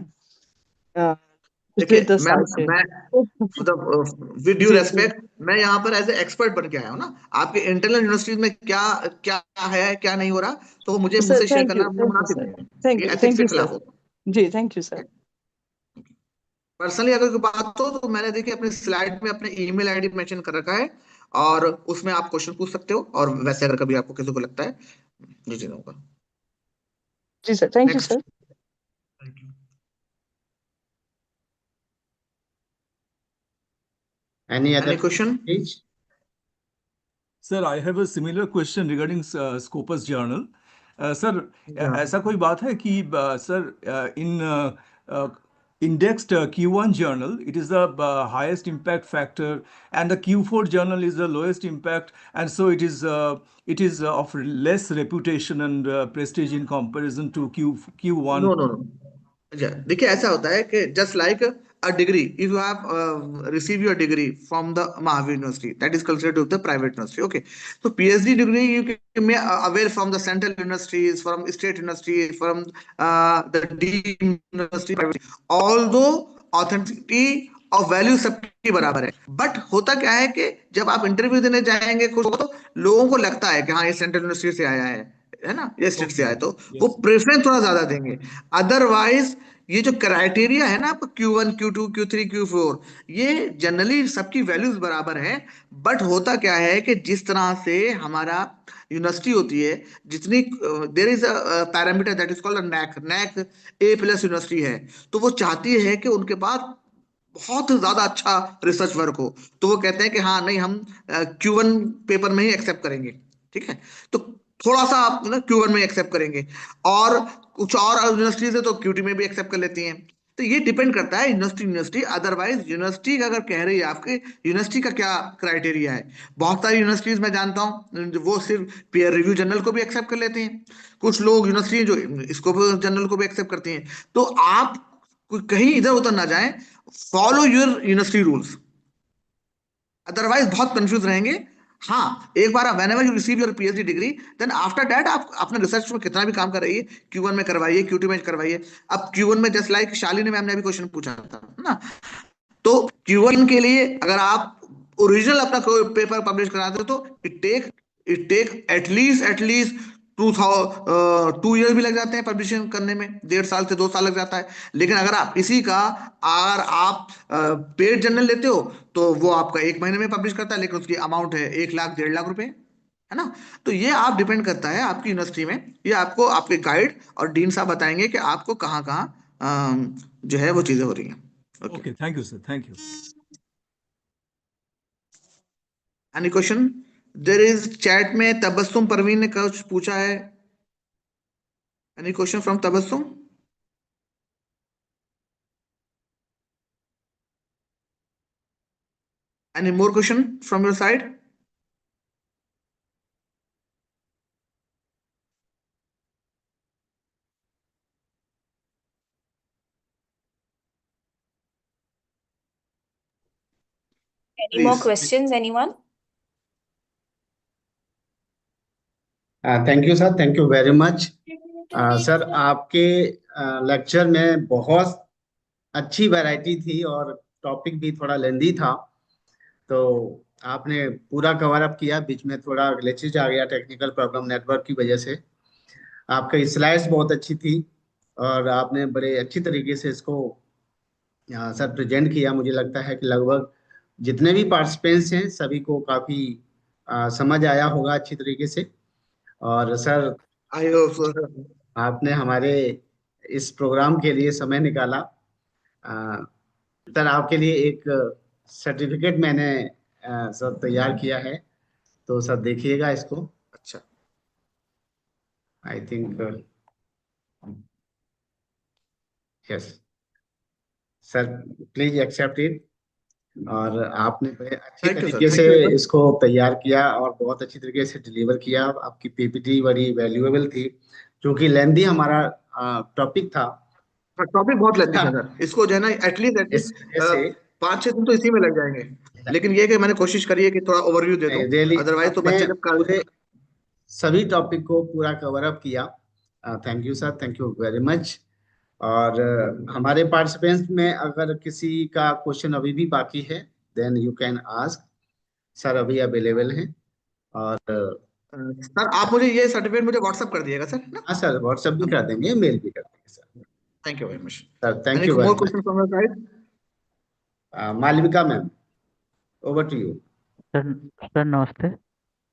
पिछले देखिए 10 साल मैम, से। मैं मतलब विद ड्यू जी जी। रेस्पेक्ट, मैं यहाँ पर एज ए एक्सपर्ट बन के आया हूँ ना। आपके इंटरनल यूनिवर्सिटीज में क्या क्या है क्या नहीं हो रहा, तो वो मुझे सर मुझसे शेयर करना मुझे थैंक यू मुनासिब सर। नहीं है, ये एथिक्स थैंक के यू खिलाफ सर। होगा। जी थैंक यू सर। पर्सनली अगर कोई बात हो तो मैंने देखिए अपने स्लाइड में अपने ईमेल आईडी मेंशन कर रखा है, और उसमें आप क्वेश्चन पूछ सकते हो, और वैसे अगर कभी आपको किसी को लगता है, जी होगा। जी sir thank you next. Sir. Any other any question, question? please? Sir I have a similar question regarding Scopus journal. Sir या ऐसा कोई बात है कि sir in indexed Q1 journal, it is the highest impact factor, and the Q4 journal is the lowest impact, and so it is of less reputation and prestige in comparison to Q1. No no no, देखिए ऐसा होता है कि just like a degree, if you have receive your degree from the Mahavir university, that is considered the private university, okay. तो PhD degree you may avail from the central universities, from state university, from the deemed university, although authenticity और value सबकी बराबर है। But होता क्या है कि जब आप इंटरव्यू देने जाएंगे कुछ तो लोगों को लगता है कि हाँ ये सेंट्रल यूनिवर्सिटी से आया है ना, ये स्टेट से Okay. आया, तो वो Yes. प्रेफरेंस थोड़ा ज्यादा देंगे। अदरवाइज ये जो क्राइटेरिया है ना आपका Q1 Q2 Q3 Q4, ये जनरली सबकी वैल्यूज बराबर है। बट होता क्या है कि जिस तरह से हमारा यूनिवर्सिटी होती है, जितनी देर is a parameter that is called NAAC, NAAC A plus university है, तो वो चाहती है कि उनके पास बहुत ज्यादा अच्छा रिसर्च वर्क हो, तो वो कहते हैं कि हाँ नहीं हम Q1 पेपर में ही एक्सेप्ट करेंगे, ठीक है। तो थोड़ा सा आप ना Q1 में एक्सेप्ट करेंगे, और कुछ और यूनिवर्सिटीज है तो QT में भी एक्सेप्ट कर लेती हैं। तो ये डिपेंड करता है यूनिवर्सिटी यूनिवर्सिटी। अदरवाइज यूनिवर्सिटी अगर कह रही है आपके यूनिवर्सिटी का क्या क्राइटेरिया है, बहुत सारी यूनिवर्सिटीज मैं जानता हूँ वो सिर्फ पेयर रिव्यू जर्नल को भी एक्सेप्ट कर लेती हैं, कुछ लोग यूनिवर्सिटी जो इसको जर्नल को भी एक्सेप्ट करती हैं। तो आप कहीं इधर उधर ना जाएं, follow your university rules, otherwise बहुत कंफ्यूज रहेंगे। हाँ, एक बार whenever you receive your PhD degree, then after that आप अपने रिसर्च में कितना भी काम कर रही है, Q1 में करवाइए, Q2 में करवाइए। अब Q1 में जस्ट लाइक शालिनी मैम ने अभी क्वेश्चन पूछा था ना, तो Q1 के लिए अगर आप ओरिजिनल अपना कोई पेपर पब्लिश कराते हो तो इट टेक एटलीस्ट 2 ईयर भी लग जाते हैं पब्लिशिंग करने में, 1.5 साल से 2 साल लग जाता है। लेकिन अगर आप इसी का अगर आप पेड जर्नल लेते हो तो वो आपका 1 महीने में पब्लिश करता है, लेकिन उसकी अमाउंट है 1 लाख 1.5 लाख रुपए, है ना। तो ये आप डिपेंड करता है आपकी यूनिवर्सिटी में, ये आपको आपके गाइड और डीन साहब बताएंगे कि आपको कहाँ कहाँ जो है वो चीजें हो रही हैं। Okay, Okay, thank you, sir. Thank you. Any question? There is chat में तबस्सुम परवीन ने कुछ पूछा है। Any question from Tabassum? Any more question from your side? Any more please. questions, anyone? Thank you sir, thank you very much. Sir आपके lecture में बहुत अच्छी variety थी, और टॉपिक भी थोड़ा लेंदी था, तो आपने पूरा कवर अप किया। बीच में थोड़ा ग्लिचेज आ गया टेक्निकल प्रॉब्लम नेटवर्क की वजह से। आपका स्लाइड्स बहुत अच्छी थी, और आपने बड़े अच्छी तरीके से इसको सर प्रेजेंट किया। मुझे लगता है कि लगभग जितने भी पार्टिसिपेंट्स हैं सभी को काफी समझ आया होगा अच्छी तरीके से। और सर आई होप सो। आपने हमारे इस प्रोग्राम के लिए समय निकाला। सर, आपके लिए एक सर्टिफिकेट मैंने सर तैयार किया है, तो सर देखिएगा इसको। अच्छा, I think yes sir, please accept it. और आपने बड़े अच्छे थैंक यू सर, तरीके से थैंक यू वेरी मच। इसको तैयार किया और बहुत अच्छी तरीके से डिलीवर किया। आपकी पीपीटी बड़ी वैल्यूएबल थी, क्योंकि लेंदी हमारा टॉपिक था। टॉपिक बहुत लेंथी था सर, इसको जो है ना एटलीस्ट इस एटलीस्ट वजह से 5-6 दिन तो इसी में लग जाएंगे। लेकिन ये कि मैंने कोशिश करी है कि थोड़ा ओवरव्यू दे दूं, रियली अदरवाइज तो आपने बच्चे जब कल। पूरे सभी टॉपिक को पूरा कवर अप किया। Thank you sir, thank you very much. और हमारे पार्टिसिपेंट्स में अगर किसी का क्वेश्चन अभी भी बाकी है, then you can ask. Sir अभी अवेलेबल हैं। और सर आप मुझे ये सर्टिफिकेट मुझे व्हाट्सअप कर दिएगा सर, है ना? हाँ सर, व्हाट्सएप भी कर देंगे, मेल भी कर देंगे sir. Thank you very much. Sir thank any you more very much. Question from your side? Malvika ma'am, over to you. Sir sir नमस्ते।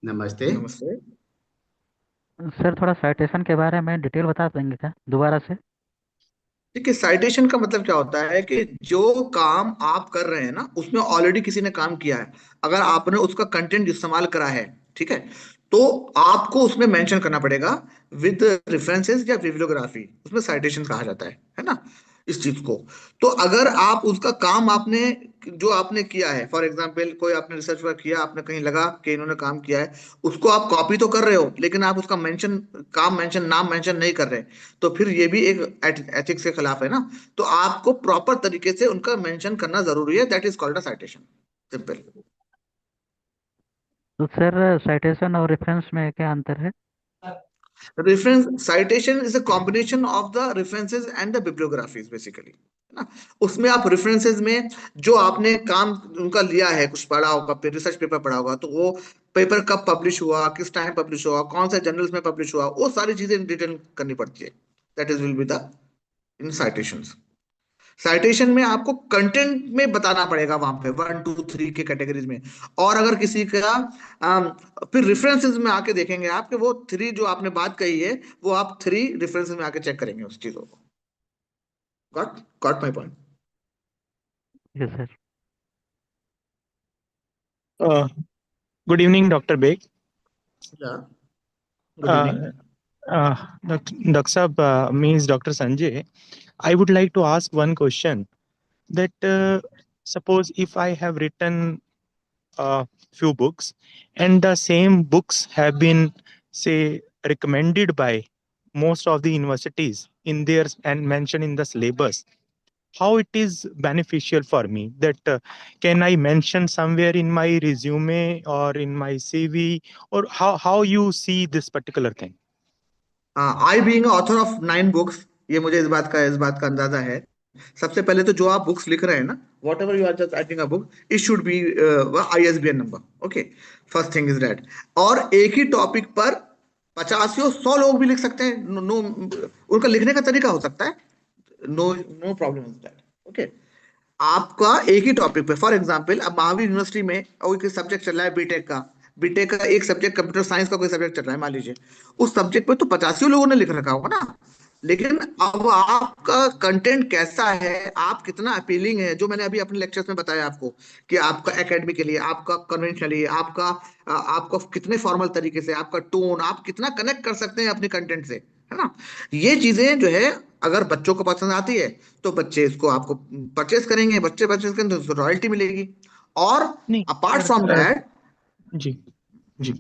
नमस्ते। नमस्ते। सर थोड़ा साइटेशन के बारे में डिटेल बता देंगे क्या दोबारा से? देखिए, साइटेशन का मतलब क्या होता है कि जो काम आप कर रहे हैं ना उसमें ऑलरेडी किसी ने काम किया है, अगर आपने उसका कंटेंट इस्तेमाल करा है, ठीक है, तो आपको उसमें मेंशन करना पड़ेगा विद रेफरेंसेस या बिब्लियोग्राफी, उसमें साइटेशन कहा जाता है ना, इस चीज को। तो अगर आप उसका काम आपने जो आपने किया है, फॉर एग्जांपल कोई आपने रिसर्च वर्क किया, आपने कहीं लगा कि इन्होंने काम किया है, उसको आप कॉपी तो कर रहे हो लेकिन आप उसका मेंशन, काम मेंशन, नाम मेंशन नहीं कर रहे, तो फिर ये भी एक एथिक्स के खिलाफ है ना। तो आपको प्रॉपर तरीके से उनका मेंशन करना जरूरी है, that is called a citation, simple. तो सर साइटेशन और रेफरेंस में क्या अंतर है? Reference citation is a combination of the references and the bibliographies basically, है ना। उसमें आप रेफरेंसेस में जो आपने काम उनका लिया है, कुछ पढ़ा होगा, रिसर्च पेपर पढ़ा होगा, तो वो पेपर कब पब्लिश हुआ, किस टाइम पब्लिश हुआ, कौन से जर्नल्स में पब्लिश हुआ, वो सारी चीजें डिटेल करनी पड़ती है। That is will be the in citations. Citation में आपको कंटेंट में बताना पड़ेगा वहां पे 1 2 3 के कैटेगरीज में। और अगर किसी का अम, फिर रेफरेंसेस में आके देखेंगे आपके वो 3 जो आपने बात कही है, वो आप 3 रेफरेंसेस में आके चेक करेंगे उस चीजों को। Got got my point? Yes sir. Uh, Good evening, Dr. Beg. या, good Uh, evening. Dr. Saab, means Dr. Sanjay. I would like to ask one question that suppose if I have written a few books and the same books have been, say, recommended by most of the universities in their and mentioned in the syllabus, how it is beneficial for me that can I mention somewhere in my resume or in my CV, or how you see this particular thing? I being author of 9 books, ये मुझे इस बात का अंदाजा है। सबसे पहले तो जो आप बुक्स लिख रहे हैं ना, whatever you are just writing a book, it should be ISBN number. Okay, first thing is that. और एक ही टॉपिक पर 50 या 100 लोग भी लिख सकते हैं, नो, उनका लिखने का तरीका हो सकता है, no no problem is that. Okay, आपका एक ही टॉपिक पे, फॉर एग्जांपल अब महावीर यूनिवर्सिटी में और कोई सब्जेक्ट चल रहा है बीटेक का एक सब्जेक्ट कंप्यूटर साइंस का कोई सब्जेक्ट चल रहा है मान लीजिए, उस सब्जेक्ट पे तो 85 लोगों ने लिख रखा होगा ना। लेकिन अब आपका कंटेंट कैसा है, आप कितना अपीलिंग है, जो मैंने अभी अपने लेक्चर्स में बताया आपको, कि आपका एकेडमी के लिए, आपका कन्वेंशनली, आपका कितने फॉर्मल तरीके से, आपका टोन, आप कितना कनेक्ट कर सकते हैं अपने कंटेंट से, है ना। ये चीजें जो है अगर बच्चों को पसंद आती है तो बच्चे इसको आपको परचेस करेंगे, बच्चे परचेस करेंगे तो रॉयल्टी मिलेगी। और नहीं अपार्ट सर, फ्रॉम दैट, जी जी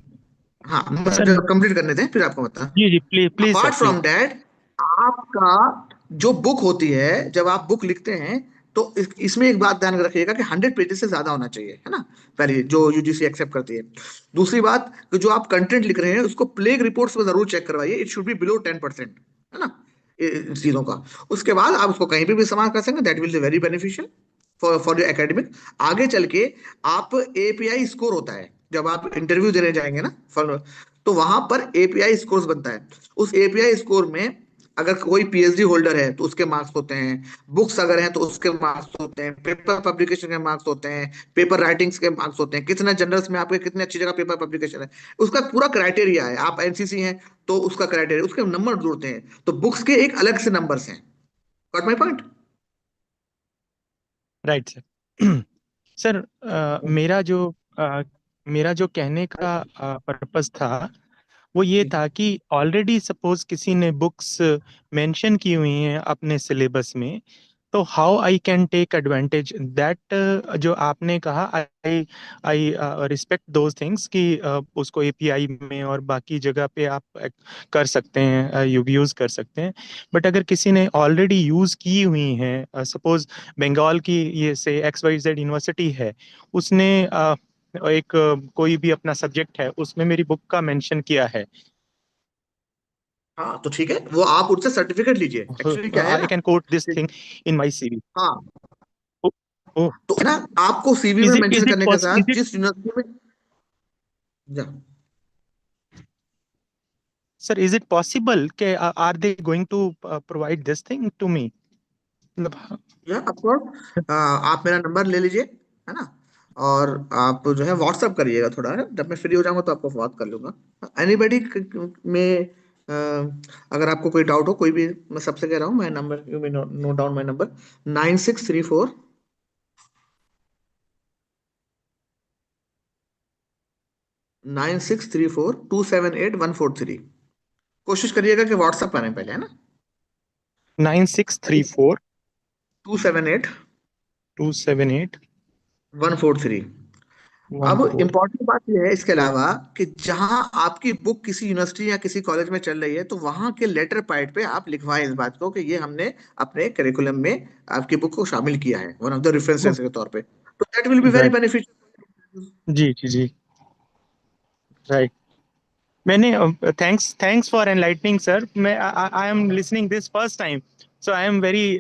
हाँ, सर, कंप्लीट करने दें फिर आपको बता। जी जी, please please sir, apart please. From that, आपका जो बुक होती है, जब आप बुक लिखते हैं तो इसमें एक बात ध्यान रखिएगा कि 100 पेजेस से ज्यादा होना चाहिए, है ना, पहले जो यूजीसी एक्सेप्ट करती है। दूसरी बात कि जो आप कंटेंट लिख रहे हैं उसको प्लेग रिपोर्ट्स में जरूर चेक करवाइए, इट शुड बी बिलो 10%, है ना, इन चीजों का। उसके बाद आप उसको कहीं पे भी इस्तेमाल कर सकते हैं, that will be very beneficial for your academic. आगे चल के आप एपीआई स्कोर होता है, जब आप इंटरव्यू देने जाएंगे ना, तो वहां पर एपीआई स्कोर्स बनता है। उस एपीआई स्कोर में अगर कोई पीएचडी होल्डर है तो उसके मार्क्स होते हैं, बुक्स अगर हैं तो उसके मार्क्स होते हैं, पेपर पब्लिकेशन के मार्क्स होते हैं, पेपर राइटिंग्स के मार्क्स होते हैं, कितने जर्नल्स में आपके कितने अच्छी जगह पेपर पब्लिकेशन है, उसका पूरा क्राइटेरिया है। आप एनसीसी हैं तो उसका क्राइटेरिया, उसके नंबर जोड़ते हैं, तो बुक्स के एक अलग से नंबर्स हैं। Got my point? Right sir. Sir मेरा जो कहने का पर्पस था वो ये था कि ऑलरेडी सपोज किसी ने बुक्स मेंशन की हुई हैं अपने सिलेबस में, तो how I can take advantage that. जो आपने कहा, I I respect those things कि उसको एपीआई में और बाकी जगह पे आप कर सकते हैं, यूज कर सकते हैं। बट अगर किसी ने ऑलरेडी यूज की हुई हैं, सपोज बंगाल की ये से XYZ यूनिवर्सिटी है, उसने एक कोई भी अपना सब्जेक्ट है उसमें मेरी बुक का मेंशन किया है, हाँ तो ठीक है, वो आप उनसे सर्टिफिकेट लीजिए। एक्चुअली क्या है आई ना कैन कोट दिस कि- थिंग इन माय सीवी। हाँ, ओ, ओ, तो ना आपको सीवी में इज मेंशन इट करने के साथ जिस यूनिवर्सिटी में जा, सर, इज इट पॉसिबल के are they going to provide this thing to me? मतलब या ऑफ कोर्स आप मेरा नंबर ले लीजिए, है ना, और आप जो है व्हाट्सअप करिएगा थोड़ा, है ना? जब मैं फ्री हो जाऊंगा तो आपको बात कर लूंगा। एनीबडी में अगर आपको कोई डाउट हो, कोई भी, मैं सबसे कह रहा हूँ, मैं number, you may note down my number, 9634 कोशिश करिएगा कि व्हाट्सअप करें पहले, है ना। 9634 278 278 143। अब 14। इम्पोर्टेंट बात यह है इसके अलावा कि जहां आपकी बुक किसी यूनिवर्सिटी या किसी कॉलेज में चल रही है, तो वहां के लेटर पैड पे आप लिखवाएं इस बात को कि ये हमने अपने करिकुलम में आपकी बुक को शामिल किया है, वन ऑफ द रेफरेंसेस के तौर पे, तो that will be very right, beneficial. जी जी जी, राइट। मैंने thanks thanks for enlightening sir. मैं I am listening this first time, so I am very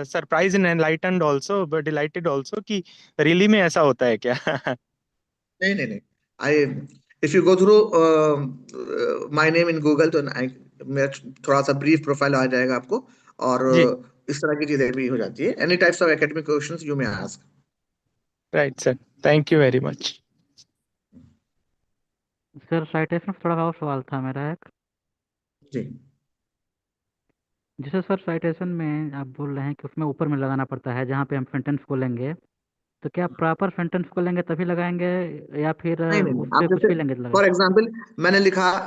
surprise and enlightened also, but delighted also कि रियली में ऐसा होता है क्या? नहीं नहीं नहीं, I, if you go through my name in Google, तो मेरा थोड़ा सा ब्रीफ प्रोफाइल आ जाएगा आपको, और जी, इस तरह की चीजें भी हो जाती है। Any types of academic questions you may ask. Right sir, thank you very much. Sir citation थोड़ा और सवाल था मेरा एक। जी जैसे सर साइटेशन में आप बोल रहे हैं कि उसमें ऊपर में लगाना पड़ता है जहाँ पे हम सेंटेंस को लेंगे, तो क्या प्रॉपर सेंटेंस को लेंगे तभी लगाएंगे, या फिर नहीं नहीं उस नहीं, आप पे कुछ जैसे भी लेंगे तो फॉर लगाएंगे? एग्जांपल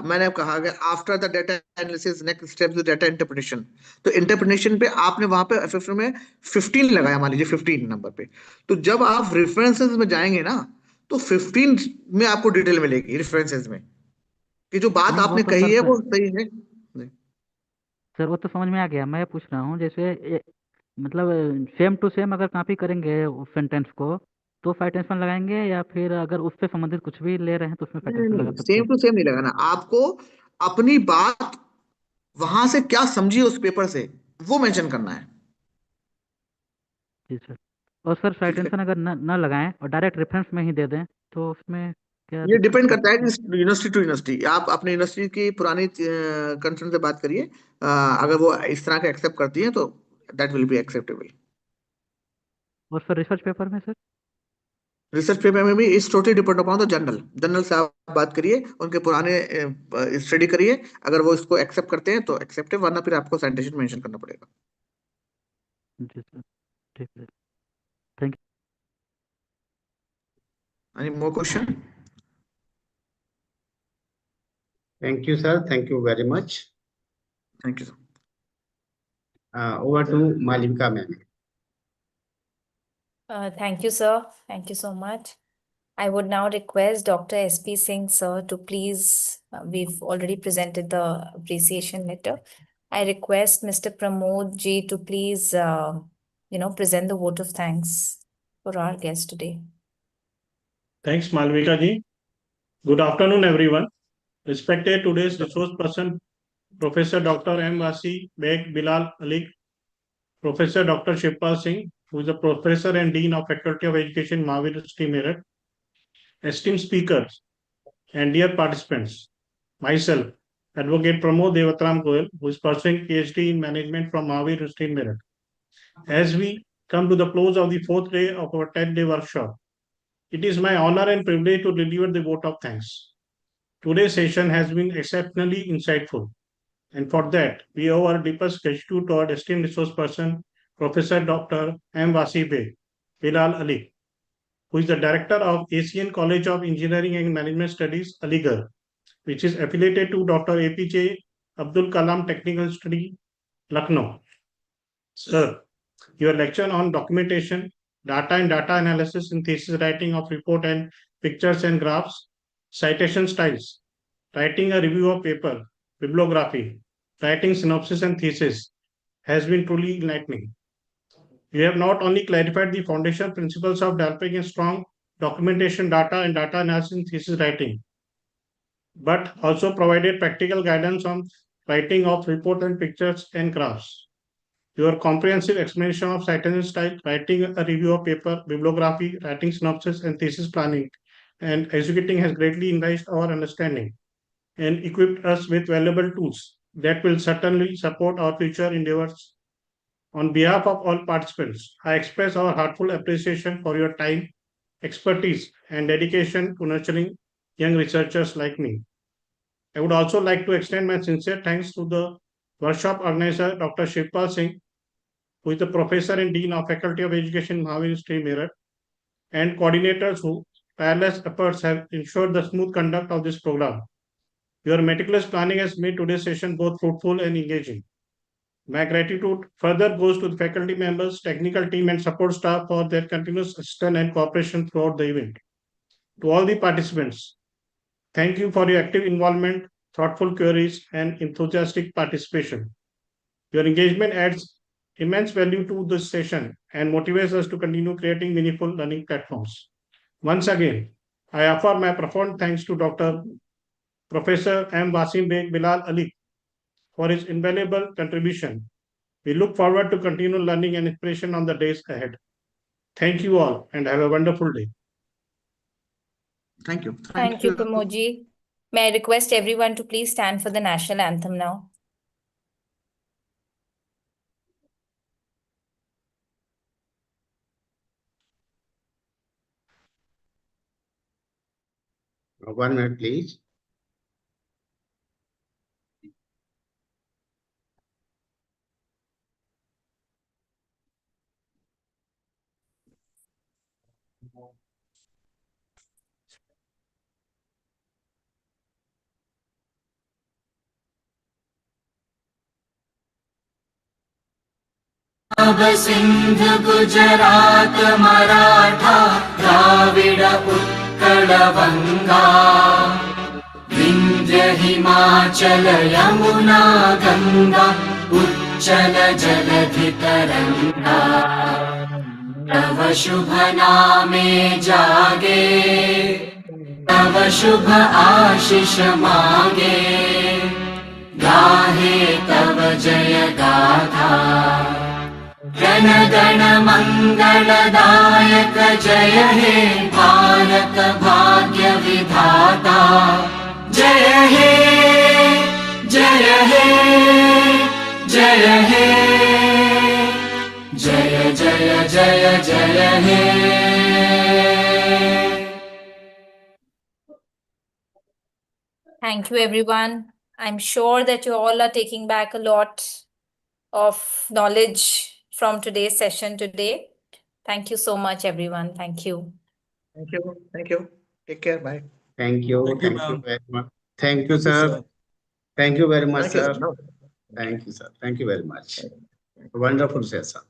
मैंने कहा कि after the data analysis next step is data interpretation, तो इंटरप्रिटेशन पे आपने वहां पे FF में 15 लगाया, मान लीजिए 15 नंबर पे, तो जब आप रेफरेंसेस में जाएंगे ना, तो 15 में आपको डिटेल मिलेगी रेफरेंसेस में कि जो बात नहीं वो आपने तो कही सर है वो सही है। नहीं, सर वो तो समझ में आ गया। मैं पूछ रहा हूँ जैसे मतलब सेम टू सेम अगर कॉपी करेंगे उस सेंटेंस को तो साइटेशन लगाएंगे, या फिर अगर उससे संबंधित कुछ भी ले रहे हैं तो उसमें नहीं साइटेशन लगा नहीं, सकते सेम हैं? टू सेम नहीं लगाना आपको, अपनी बात वहां से क्या समझी उस पेपर से, वो मेंशन करना है। जी सर। और सर ठीक है, साइटेशन अगर न लगाएं और डायरेक्ट रेफरेंस में ही दे दें तो उसमें क्या ये दिक्कत डिपेंड हो करता है सकती है? University to university. आप अपने यूनिवर्सिटी की पुरानी कंसर्न से बात करिए, अगर वो इस तरह का एक्सेप्ट करती है तो दैट विल बी एक्सेप्टेबल। और सर रिसर्च पेपर में सर? रिसर्च पेपर में भी इस totally depend upon the journal, journal से आप बात करिए, उनके पुराने स्टडी करिए, अगर वो इसको एक्सेप्ट करते हैं तो एक्सेप्ट है, वरना फिर आपको साइटेशन मेंशन करना पड़ेगा। जी सर, ठीक है। Thank any more question? Thank you, sir. Thank you very much. Thank you sir. Over to Malvika ma'am. Thank you, sir. Thank you so much. I would now request Dr. S.P. Singh, sir, to please, we've already presented the appreciation letter. I request Mr. Pramod ji to please, present the vote of thanks for our guest today. Thanks, Malvika ji. Good afternoon, everyone. Respected today's resource person, Professor Dr. M. Wasi Beg Bilal Ali, Professor Dr. Shivpal Singh, who is a professor and dean of Faculty of Education, Mahavir University, Meerut, esteemed speakers, and dear participants. Myself, Advocate Pramod Devatram Goel, who is pursuing PhD in Management from Mahavir University, Meerut. As we come to the close of the fourth day of our 10-day workshop, it is my honor and privilege to deliver the vote of thanks. Today's session has been exceptionally insightful. And for that, we owe our deepest gratitude to our esteemed resource person, Professor Dr. M. Wasi Beg Bilal Ali, who is the director of Asian College of Engineering and Management Studies, Aligarh, which is affiliated to Dr. APJ Abdul Kalam Technical Study, Lucknow. Sir, your lecture on documentation, data and data analysis in thesis writing of report and pictures and graphs, citation styles, writing a review of paper, bibliography, writing synopsis and thesis has been truly enlightening. You have not only clarified the foundation principles of developing a strong documentation, data and data analysis in thesis writing, but also provided practical guidance on writing of report and pictures and graphs. Your comprehensive explanation of citation style, writing a review of paper, bibliography, writing synopsis, and thesis planning and executing has greatly enriched our understanding and equipped us with valuable tools that will certainly support our future endeavors. On behalf of all participants, I express our heartfelt appreciation for your time, expertise, and dedication to nurturing young researchers like me. I would also like to extend my sincere thanks to the workshop organizer, Dr. Shivpal Singh, who is the Professor and Dean of Faculty of Education, Mahaveer University, Meerut, and coordinators whose tireless efforts have ensured the smooth conduct of this program. Your meticulous planning has made today's session both fruitful and engaging. My gratitude further goes to the faculty members, technical team, and support staff for their continuous assistance and cooperation throughout the event. To all the participants, thank you for your active involvement, thoughtful queries, and enthusiastic participation. Your engagement adds immense value to this session and motivates us to continue creating meaningful learning platforms. Once again, I offer my profound thanks to Dr. Professor M. Wasim Beg Bilal Ali for his invaluable contribution. We look forward to continue learning and inspiration on the days ahead. Thank you all and have a wonderful day. Thank you. Thank you, Pramoji. May I request everyone to please stand for the national anthem now? One minute, please. Sindh Gujarat Maratha Dravida Utkal Banga Vindhya Himachal Yamuna Ganga उच्चल जलधि तरंगा तव शुभ नामे जागे तव शुभ आशीष मांगे गाहे तव जय गाथा जन गण मंगलदायक जय हे भारत भाग्य विधाता जय हे जय हे जय हे जय जय जय जय हे Thank you, everyone. I'm sure that you all are taking back a lot of knowledge from today's session today. Thank you so much, everyone. Thank you. Thank you. Thank you. Take care. Bye. Thank you. Thank you, Thank you ma'am. very much. Thank you, sir. Thank you very much, Thank you, sir. sir. Thank you, sir. Thank you very much. Wonderful session.